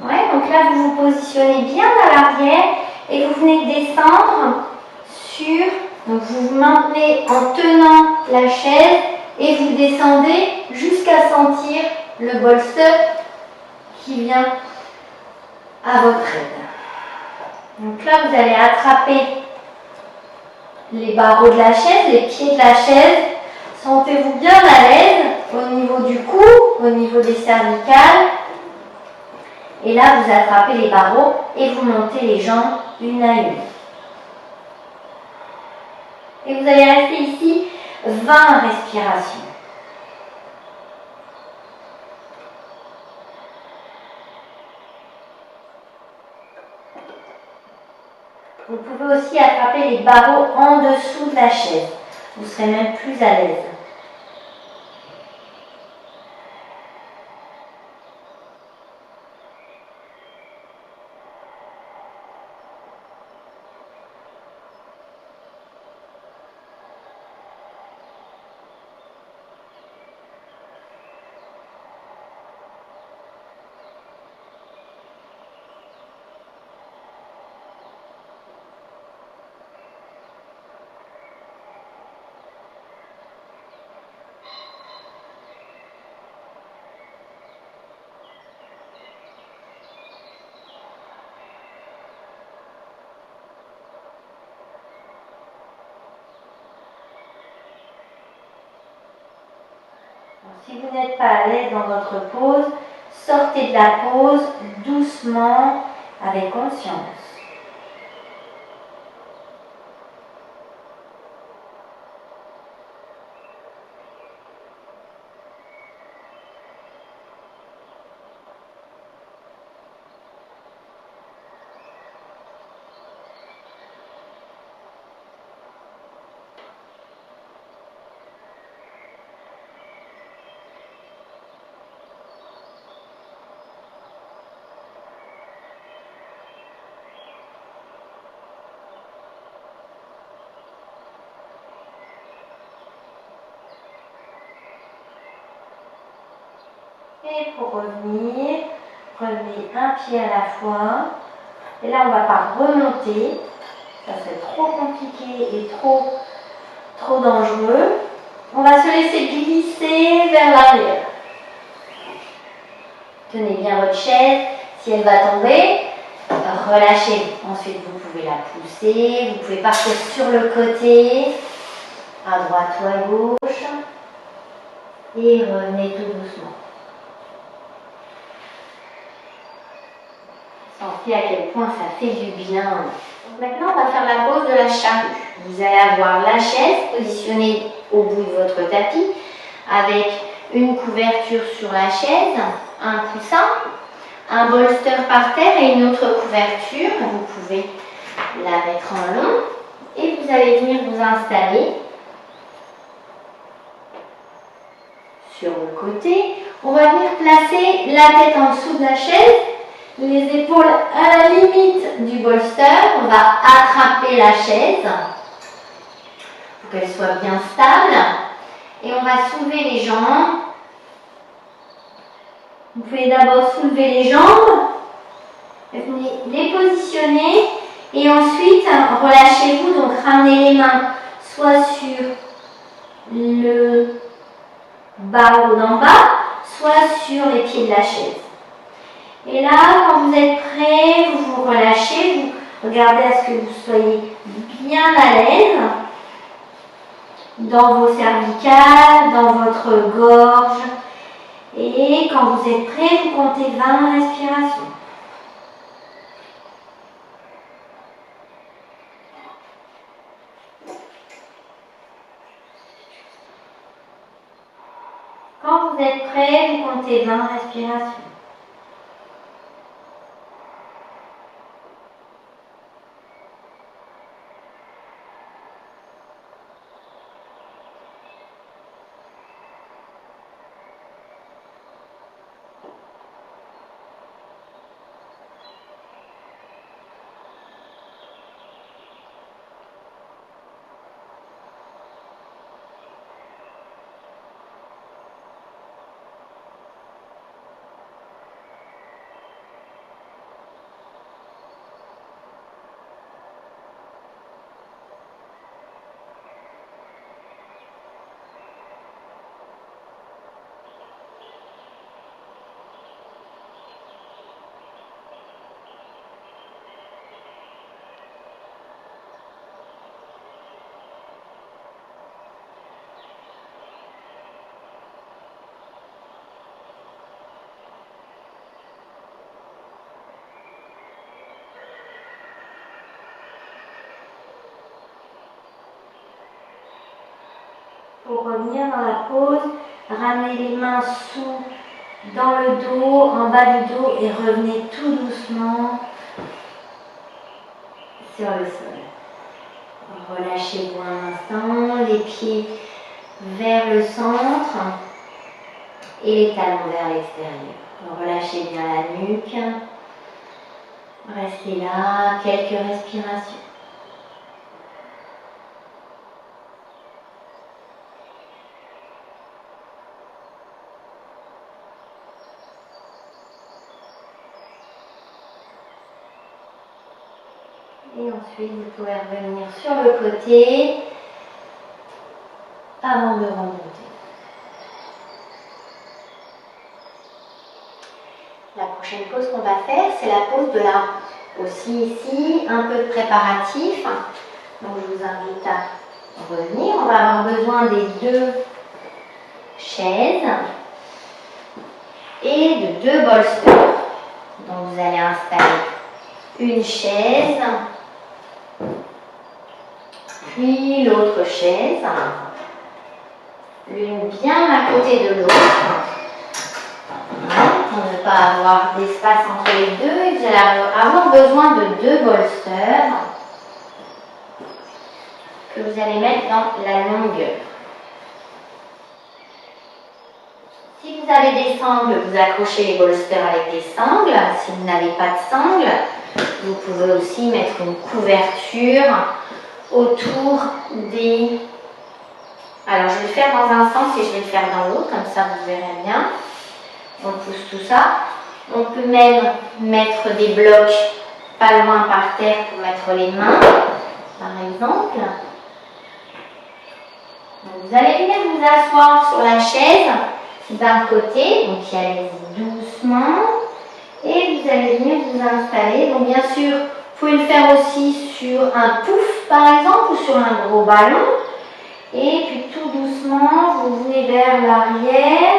Ouais, donc là, vous vous positionnez bien à l'arrière et vous venez descendre sur... Donc vous vous maintenez en tenant la chaise et vous descendez jusqu'à sentir le bolster qui vient à votre aide. Donc là, vous allez attraper les barreaux de la chaise, les pieds de la chaise. Sentez-vous bien à l'aise au niveau du cou, au niveau des cervicales. Et là, vous attrapez les barreaux et vous montez les jambes une à une. Et vous allez rester ici 20 respirations. Vous pouvez aussi attraper les barreaux en dessous de la chaise. Vous serez même plus à l'aise. Si vous n'êtes pas à l'aise dans votre pose, sortez de la pose doucement, avec conscience. Et pour revenir, prenez un pied à la fois. Et là, on ne va pas remonter. Ça serait trop compliqué et trop dangereux. On va se laisser glisser vers l'arrière. Tenez bien votre chaise. Si elle va tomber, relâchez. Ensuite, vous pouvez la pousser. Vous pouvez partir sur le côté, à droite ou à gauche. Et revenez tout doucement. Sentez à quel point ça fait du bien. Donc maintenant, on va faire la pose de la charrue. Vous allez avoir la chaise positionnée au bout de votre tapis avec une couverture sur la chaise, un coussin, un bolster par terre et une autre couverture. Vous pouvez la mettre en long et vous allez venir vous installer sur le côté. On va venir placer la tête en dessous de la chaise, les épaules à la limite du bolster. On va attraper la chaise pour qu'elle soit bien stable et on va soulever les jambes. Vous pouvez d'abord soulever les jambes, venez les positionner et ensuite relâchez-vous, donc ramenez les mains soit sur le barreau d'en bas, soit sur les pieds de la chaise. Et là, quand vous êtes prêt, vous vous relâchez, vous regardez à ce que vous soyez bien à l'aise dans vos cervicales, dans votre gorge. Et quand vous êtes prêt, vous comptez 20 respirations. Quand vous êtes prêt, vous comptez 20 respirations. Pour revenir dans la pose, ramenez les mains dans le dos, en bas du dos et revenez tout doucement sur le sol. Relâchez-vous un instant, les pieds vers le centre et les talons vers l'extérieur. Relâchez bien la nuque. Restez là, quelques respirations. Et ensuite, vous pouvez revenir sur le côté avant de remonter. La prochaine pause qu'on va faire, c'est la pause de aussi ici, un peu de préparatif. Donc je vous invite à revenir. On va avoir besoin des 2 chaises et de 2 bolsters. Donc vous allez installer une chaise, puis l'autre chaise, l'une bien à côté de l'autre, pour ne pas avoir d'espace entre les deux. Et vous allez avoir besoin de 2 bolsters que vous allez mettre dans la longueur. Si vous avez des sangles, vous accrochez les bolsters avec des sangles. Si vous n'avez pas de sangles, vous pouvez aussi mettre une couverture autour des... Alors je vais le faire dans un sens et je vais le faire dans l'autre, comme ça vous verrez bien. On pousse tout ça. On peut même mettre des blocs pas loin par terre pour mettre les mains, par exemple. Donc vous allez venir vous asseoir sur la chaise d'un côté, donc y allez-y doucement. Et vous allez venir vous installer. Donc bien sûr, vous pouvez le faire aussi sur un pouf par exemple ou sur un gros ballon. Et puis tout doucement, vous venez vers l'arrière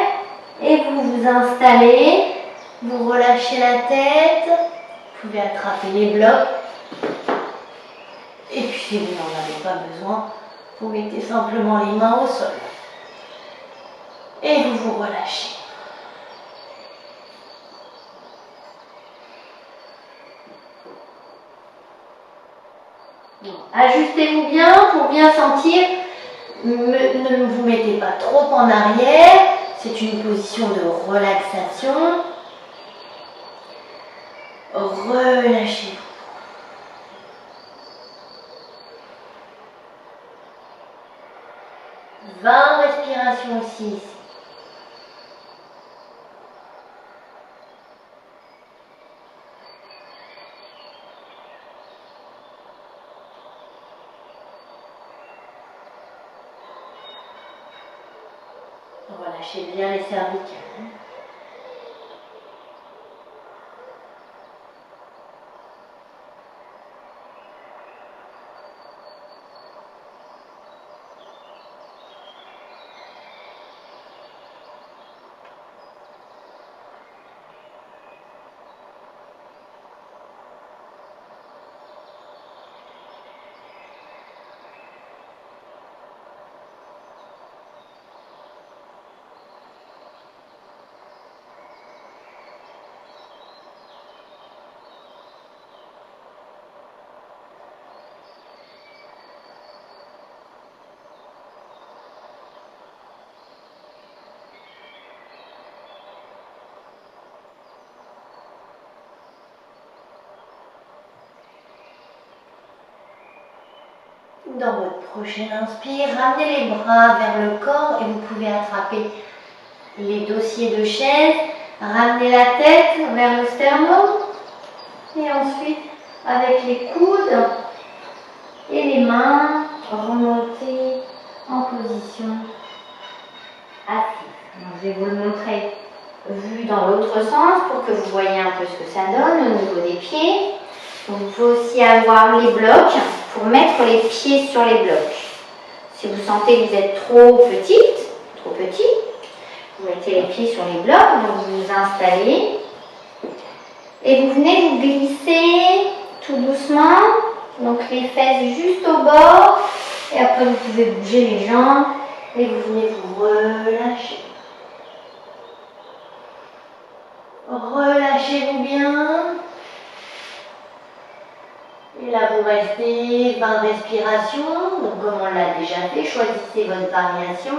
et vous vous installez. Vous relâchez la tête. Vous pouvez attraper les blocs. Et puis si vous n'en avez pas besoin, vous mettez simplement les mains au sol. Et vous vous relâchez. Ajustez-vous bien pour bien sentir. Ne vous mettez pas trop en arrière. C'est une position de relaxation. Relâchez-vous. « 20 respirations aussi ici. Relâchez bien les cervicales. Dans votre prochaine inspire, ramenez les bras vers le corps et vous pouvez attraper les dossiers de chaise. Ramenez la tête vers le sternum et ensuite avec les coudes et les mains, remontez en position assise. Donc, je vais vous le montrer vu dans l'autre sens pour que vous voyez un peu ce que ça donne au niveau des pieds. Donc, vous pouvez aussi avoir les blocs pour mettre les pieds sur les blocs. Si vous sentez que vous êtes trop petit, vous mettez les pieds sur les blocs, donc vous vous installez et vous venez vous glisser tout doucement, donc les fesses juste au bord et après vous pouvez bouger les jambes Et vous venez vous relâcher. Relâchez-vous bien. Et là, vous restez 20 respirations. Donc, comme on l'a déjà fait, choisissez votre variation.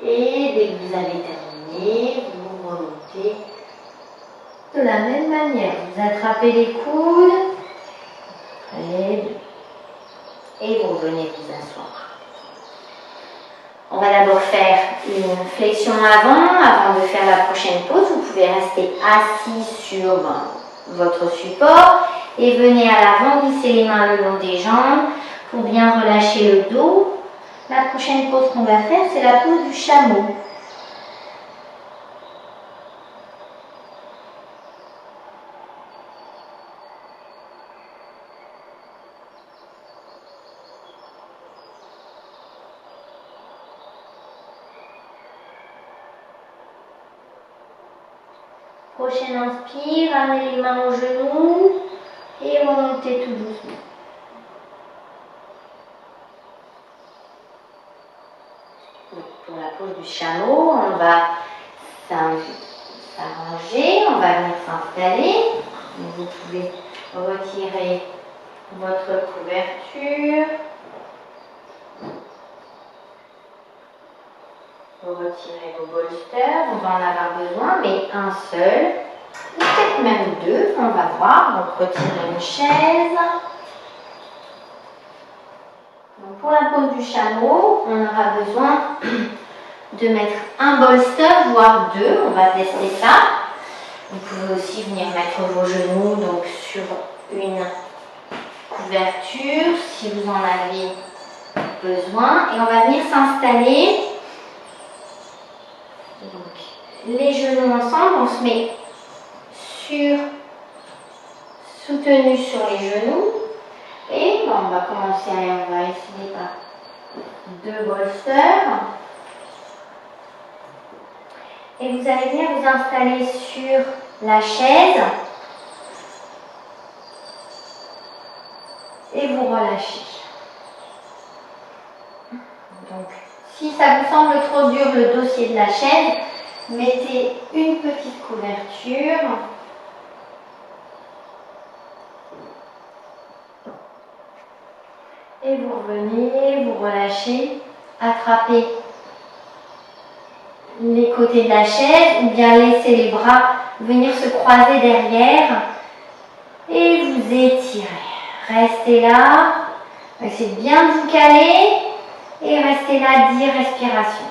Et dès que vous avez terminé, vous remontez de la même manière. Vous attrapez les coudes. Très bien. Et vous revenez vous asseoir. On va d'abord faire une flexion avant de faire la prochaine pause. Vous pouvez rester assis sur votre support et venez à l'avant, glisser les mains le long des jambes pour bien relâcher le dos. La prochaine pause qu'on va faire, c'est la pose du chameau. Prochaine inspire, ramenez les mains aux genoux et remontez tout doucement. Pour la pose du chameau, on va s'arranger, on va venir s'installer. Vous pouvez retirer votre couverture. Vous retirez vos bolsters, on va en avoir besoin, mais un seul, ou peut-être même deux, on va voir. Donc retirez une chaise. Donc, pour la pose du chameau, on aura besoin de mettre un bolster, voire deux. On va tester ça. Vous pouvez aussi venir mettre vos genoux donc, sur une couverture si vous en avez besoin. Et on va venir s'installer. Donc, les genoux ensemble, on se met soutenu sur les genoux. Et on va commencer, on va essayer par deux bolsters. Et vous allez venir vous installer sur la chaise. Et vous relâchez. Donc, si ça vous semble trop dur le dossier de la chaise, mettez une petite couverture. Et vous revenez, vous relâchez, attrapez les côtés de la chaise ou bien laissez les bras venir se croiser derrière et vous étirez. Restez là, essayez de bien vous caler et restez là 10 respirations.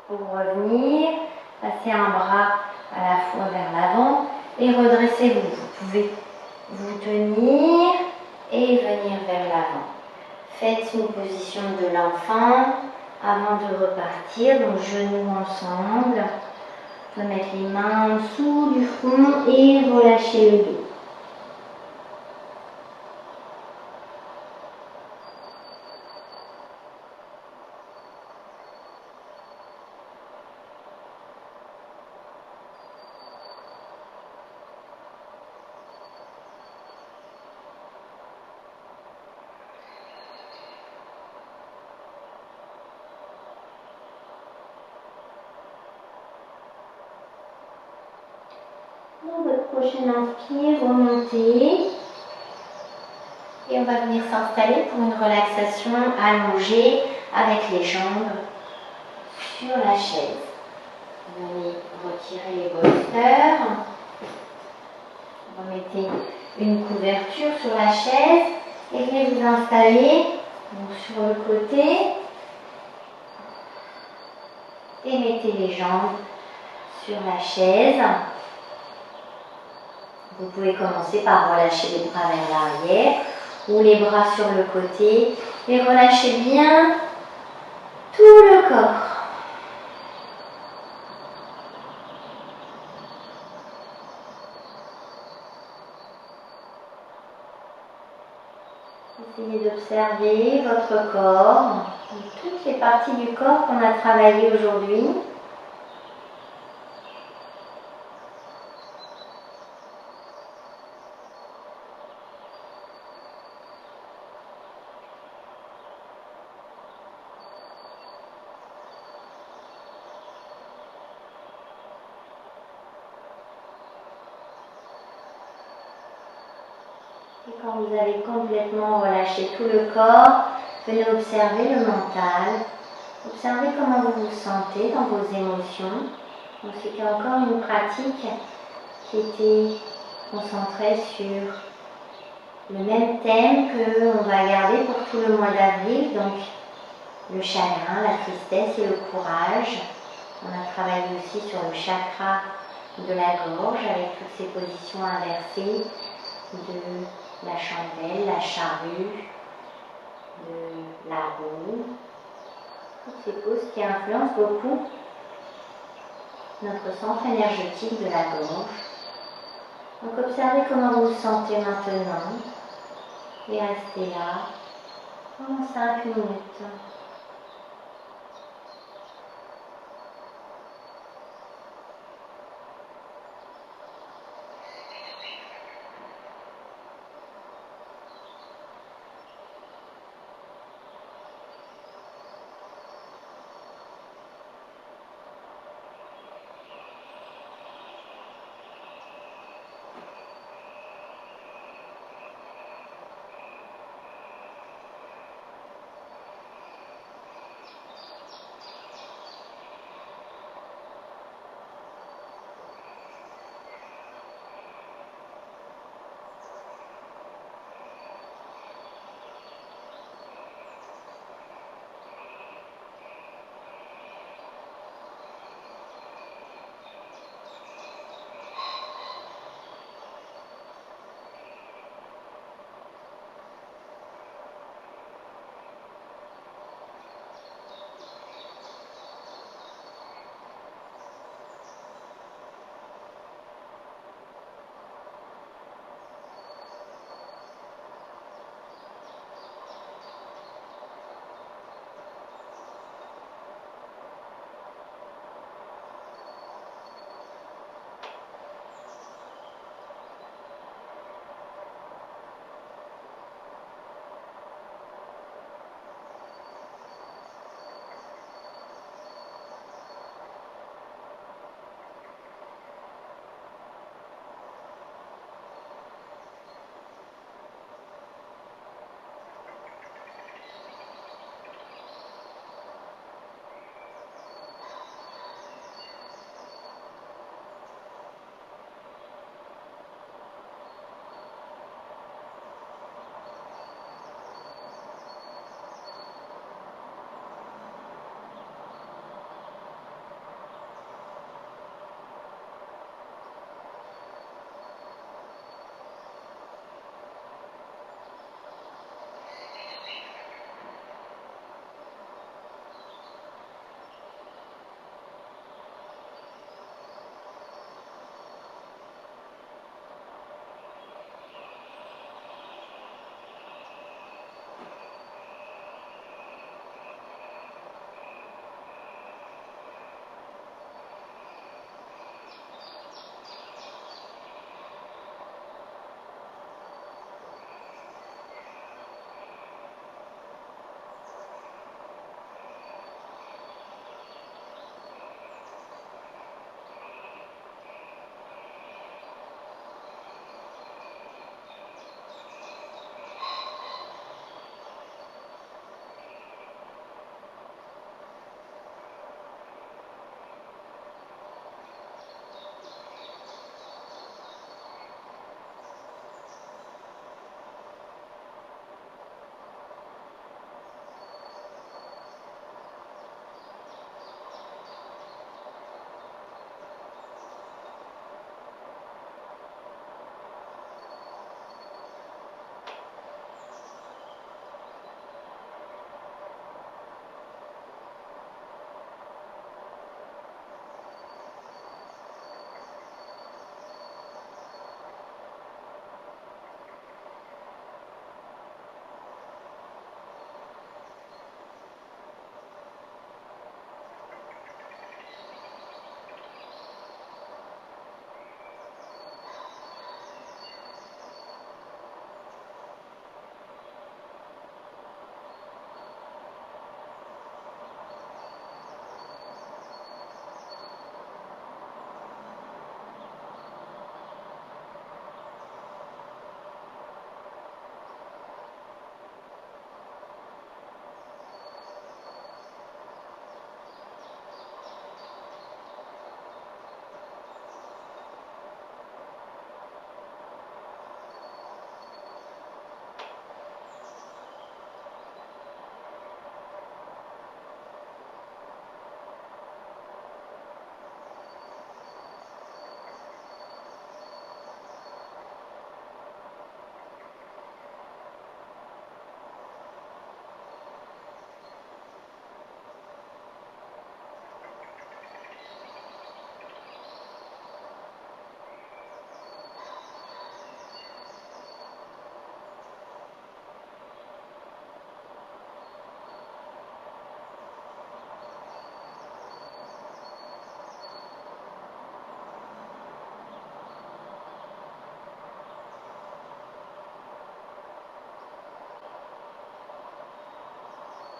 Pour revenir, passez un bras à la fois vers l'avant et redressez-vous. Vous pouvez vous tenir et venir vers l'avant. Faites une position de l'enfant avant de repartir. Donc genoux ensemble. On va mettre les mains en dessous du front et relâcher le dos. Pour votre prochaine inspire, remontez. Et on va venir s'installer pour une relaxation allongée avec les jambes sur la chaise. Vous allez retirer les bolsters. Remettez une couverture sur la chaise et venez vous installer donc, sur le côté. Et mettez les jambes sur la chaise. Vous pouvez commencer par relâcher les bras vers l'arrière ou les bras sur le côté et relâchez bien tout le corps. Essayez d'observer votre corps, toutes les parties du corps qu'on a travaillées aujourd'hui. Et quand vous avez complètement relâché tout le corps, venez observer le mental. Observez comment vous vous sentez dans vos émotions. Donc c'était encore une pratique qui était concentrée sur le même thème que on va garder pour tout le mois d'avril. Donc le chagrin, la tristesse et le courage. On a travaillé aussi sur le chakra de la gorge avec toutes ces positions inversées de la chandelle, la charrue, de la roue, toutes ces poses qui influencent beaucoup notre centre énergétique de la gorge. Donc observez comment vous vous sentez maintenant et restez là pendant 5 minutes.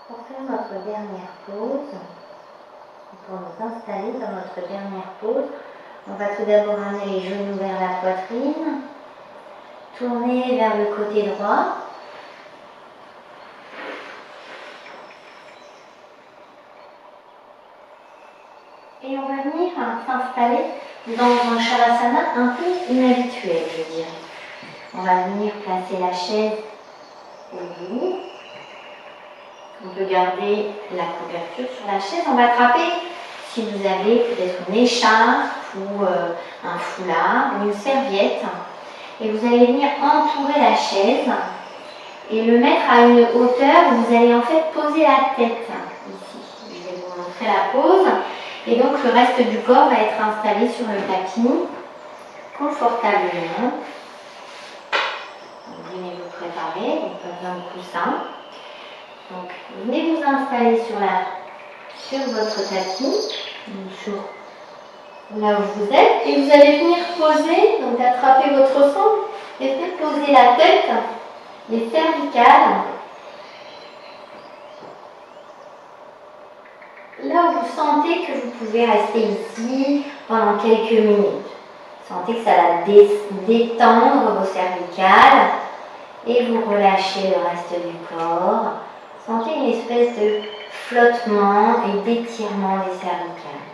Pour faire notre dernière pause, pour nous installer dans notre dernière pause, on va tout d'abord amener les genoux vers la poitrine, tourner vers le côté droit. Et on va venir s'installer dans un Shavasana un peu inhabituel, je dirais. On va venir placer la chaise au bout. On peut garder la couverture sur la chaise. On va attraper, si vous avez peut-être une écharpe ou un foulard ou une serviette. Et vous allez venir entourer la chaise et le mettre à une hauteur où vous allez en fait poser la tête. Ici, je vais vous montrer la pose. Et donc le reste du corps va être installé sur le tapis confortablement. Donc, venez vous préparer, donc pas besoin de coussin. Donc venez vous installer sur votre tapis, sur là où vous êtes, et vous allez venir poser, donc attraper votre centre et venir poser la tête, les cervicales, là où vous sentez que vous pouvez rester ici pendant quelques minutes. Sentez que ça va détendre vos cervicales et vous relâchez le reste du corps. Sentez une espèce de flottement et d'étirement des cervicales.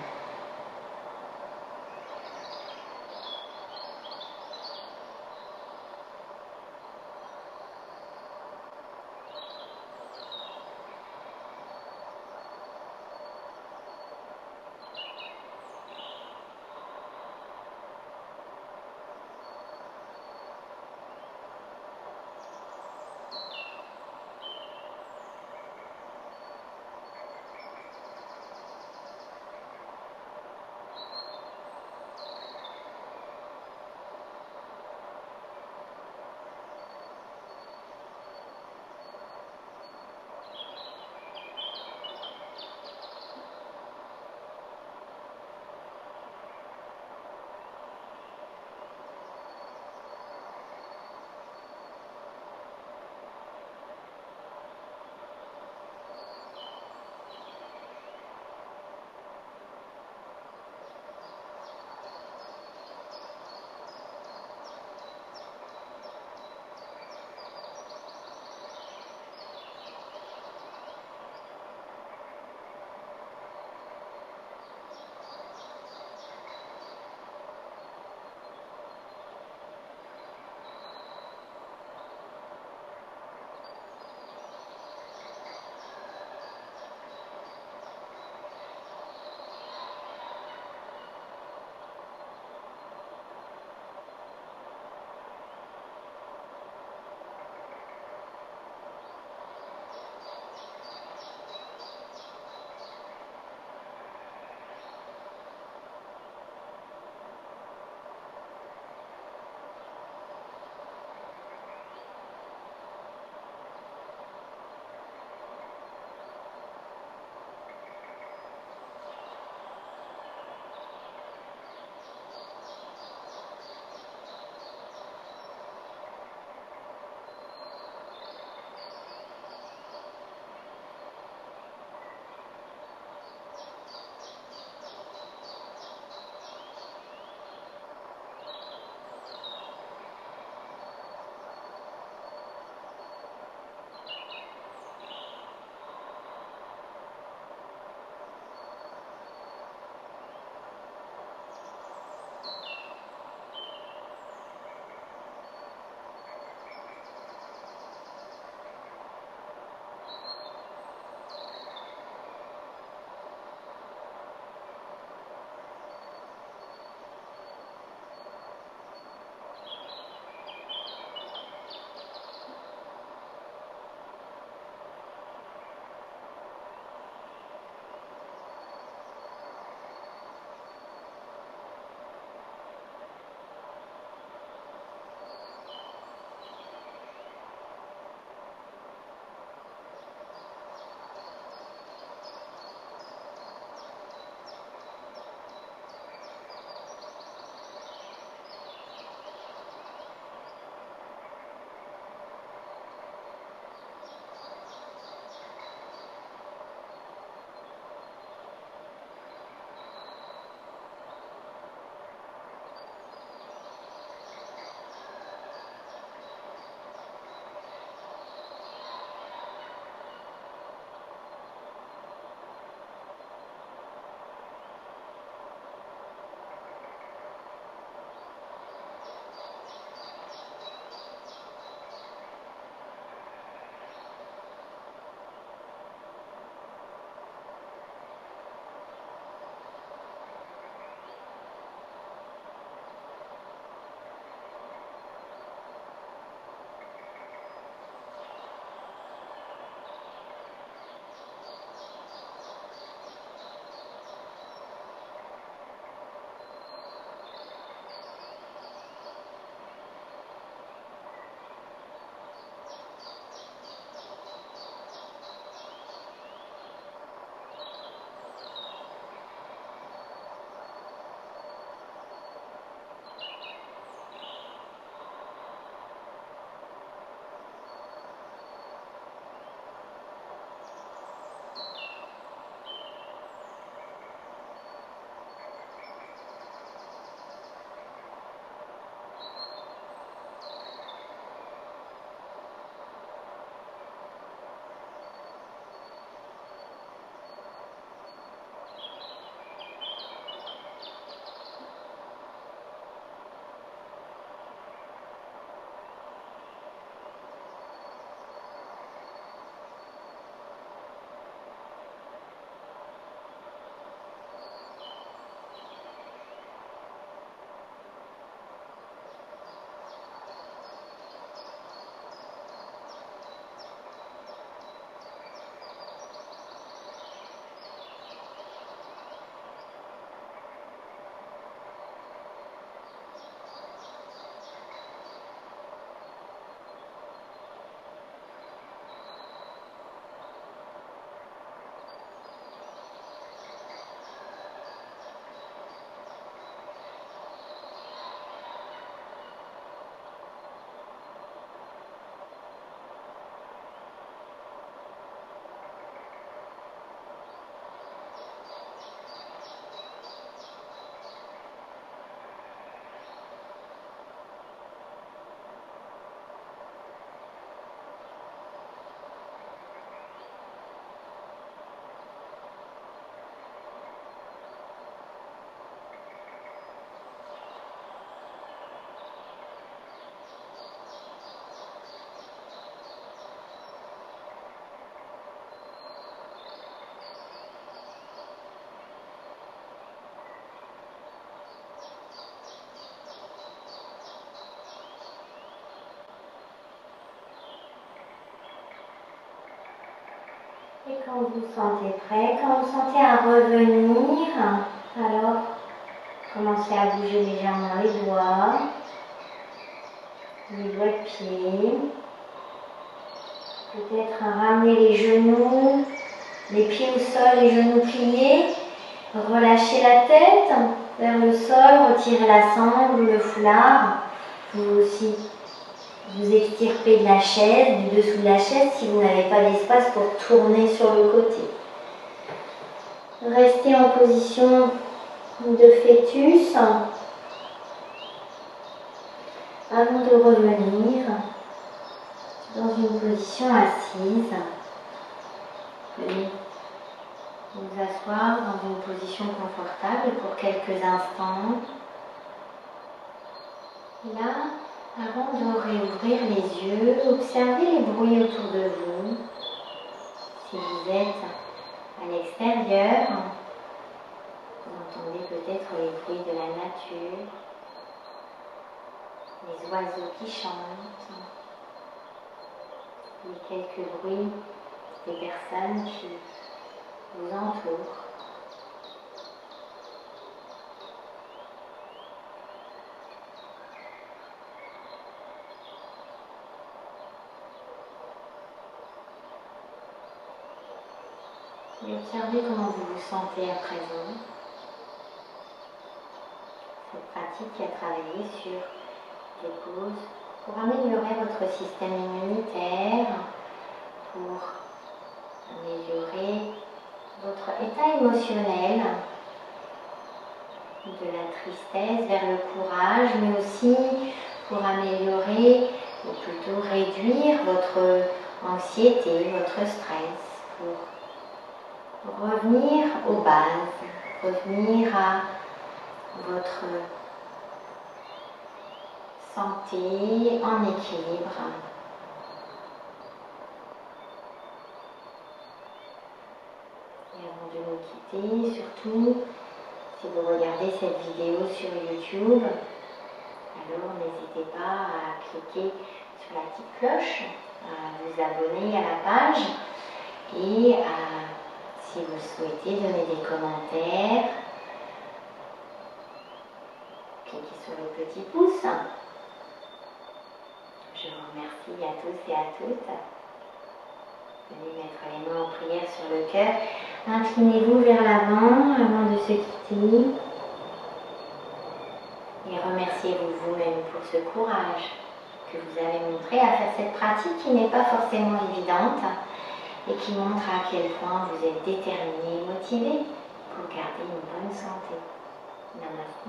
Et quand vous vous sentez prêt, quand vous sentez à revenir, alors commencez à bouger légèrement les doigts de pied. Peut-être ramener les genoux, les pieds au sol, les genoux pliés. Relâchez la tête vers le sol, retirez la sangle ou le foulard. Vous aussi vous extirpez de la chaise, du dessous de la chaise si vous n'avez pas d'espace pour tourner sur le côté. Restez en position de fœtus avant de revenir dans une position assise. Venez vous asseoir dans une position confortable pour quelques instants. Là, avant de réouvrir les yeux, observez les bruits autour de vous. Si vous êtes à l'extérieur, vous entendez peut-être les bruits de la nature, les oiseaux qui chantent, et quelques bruits des personnes qui vous entourent. Et observez comment vous vous sentez à présent. Cette pratique qui a travaillé sur des pauses pour améliorer votre système immunitaire, pour améliorer votre état émotionnel, de la tristesse vers le courage, mais aussi pour améliorer, ou plutôt réduire votre anxiété, votre stress, pour revenir aux bases, revenir à votre santé en équilibre. Et avant de nous quitter, surtout, si vous regardez cette vidéo sur YouTube, alors n'hésitez pas à cliquer sur la petite cloche, à vous abonner à la page et à, si vous souhaitez, donner des commentaires. Cliquez sur le petit pouce. Je vous remercie à tous et à toutes. Venez mettre les mains en prière sur le cœur. Inclinez-vous vers l'avant avant de se quitter. Et remerciez-vous vous-même pour ce courage que vous avez montré à faire cette pratique qui n'est pas forcément évidente et qui montre à quel point vous êtes déterminé et motivé pour garder une bonne santé. Namaste.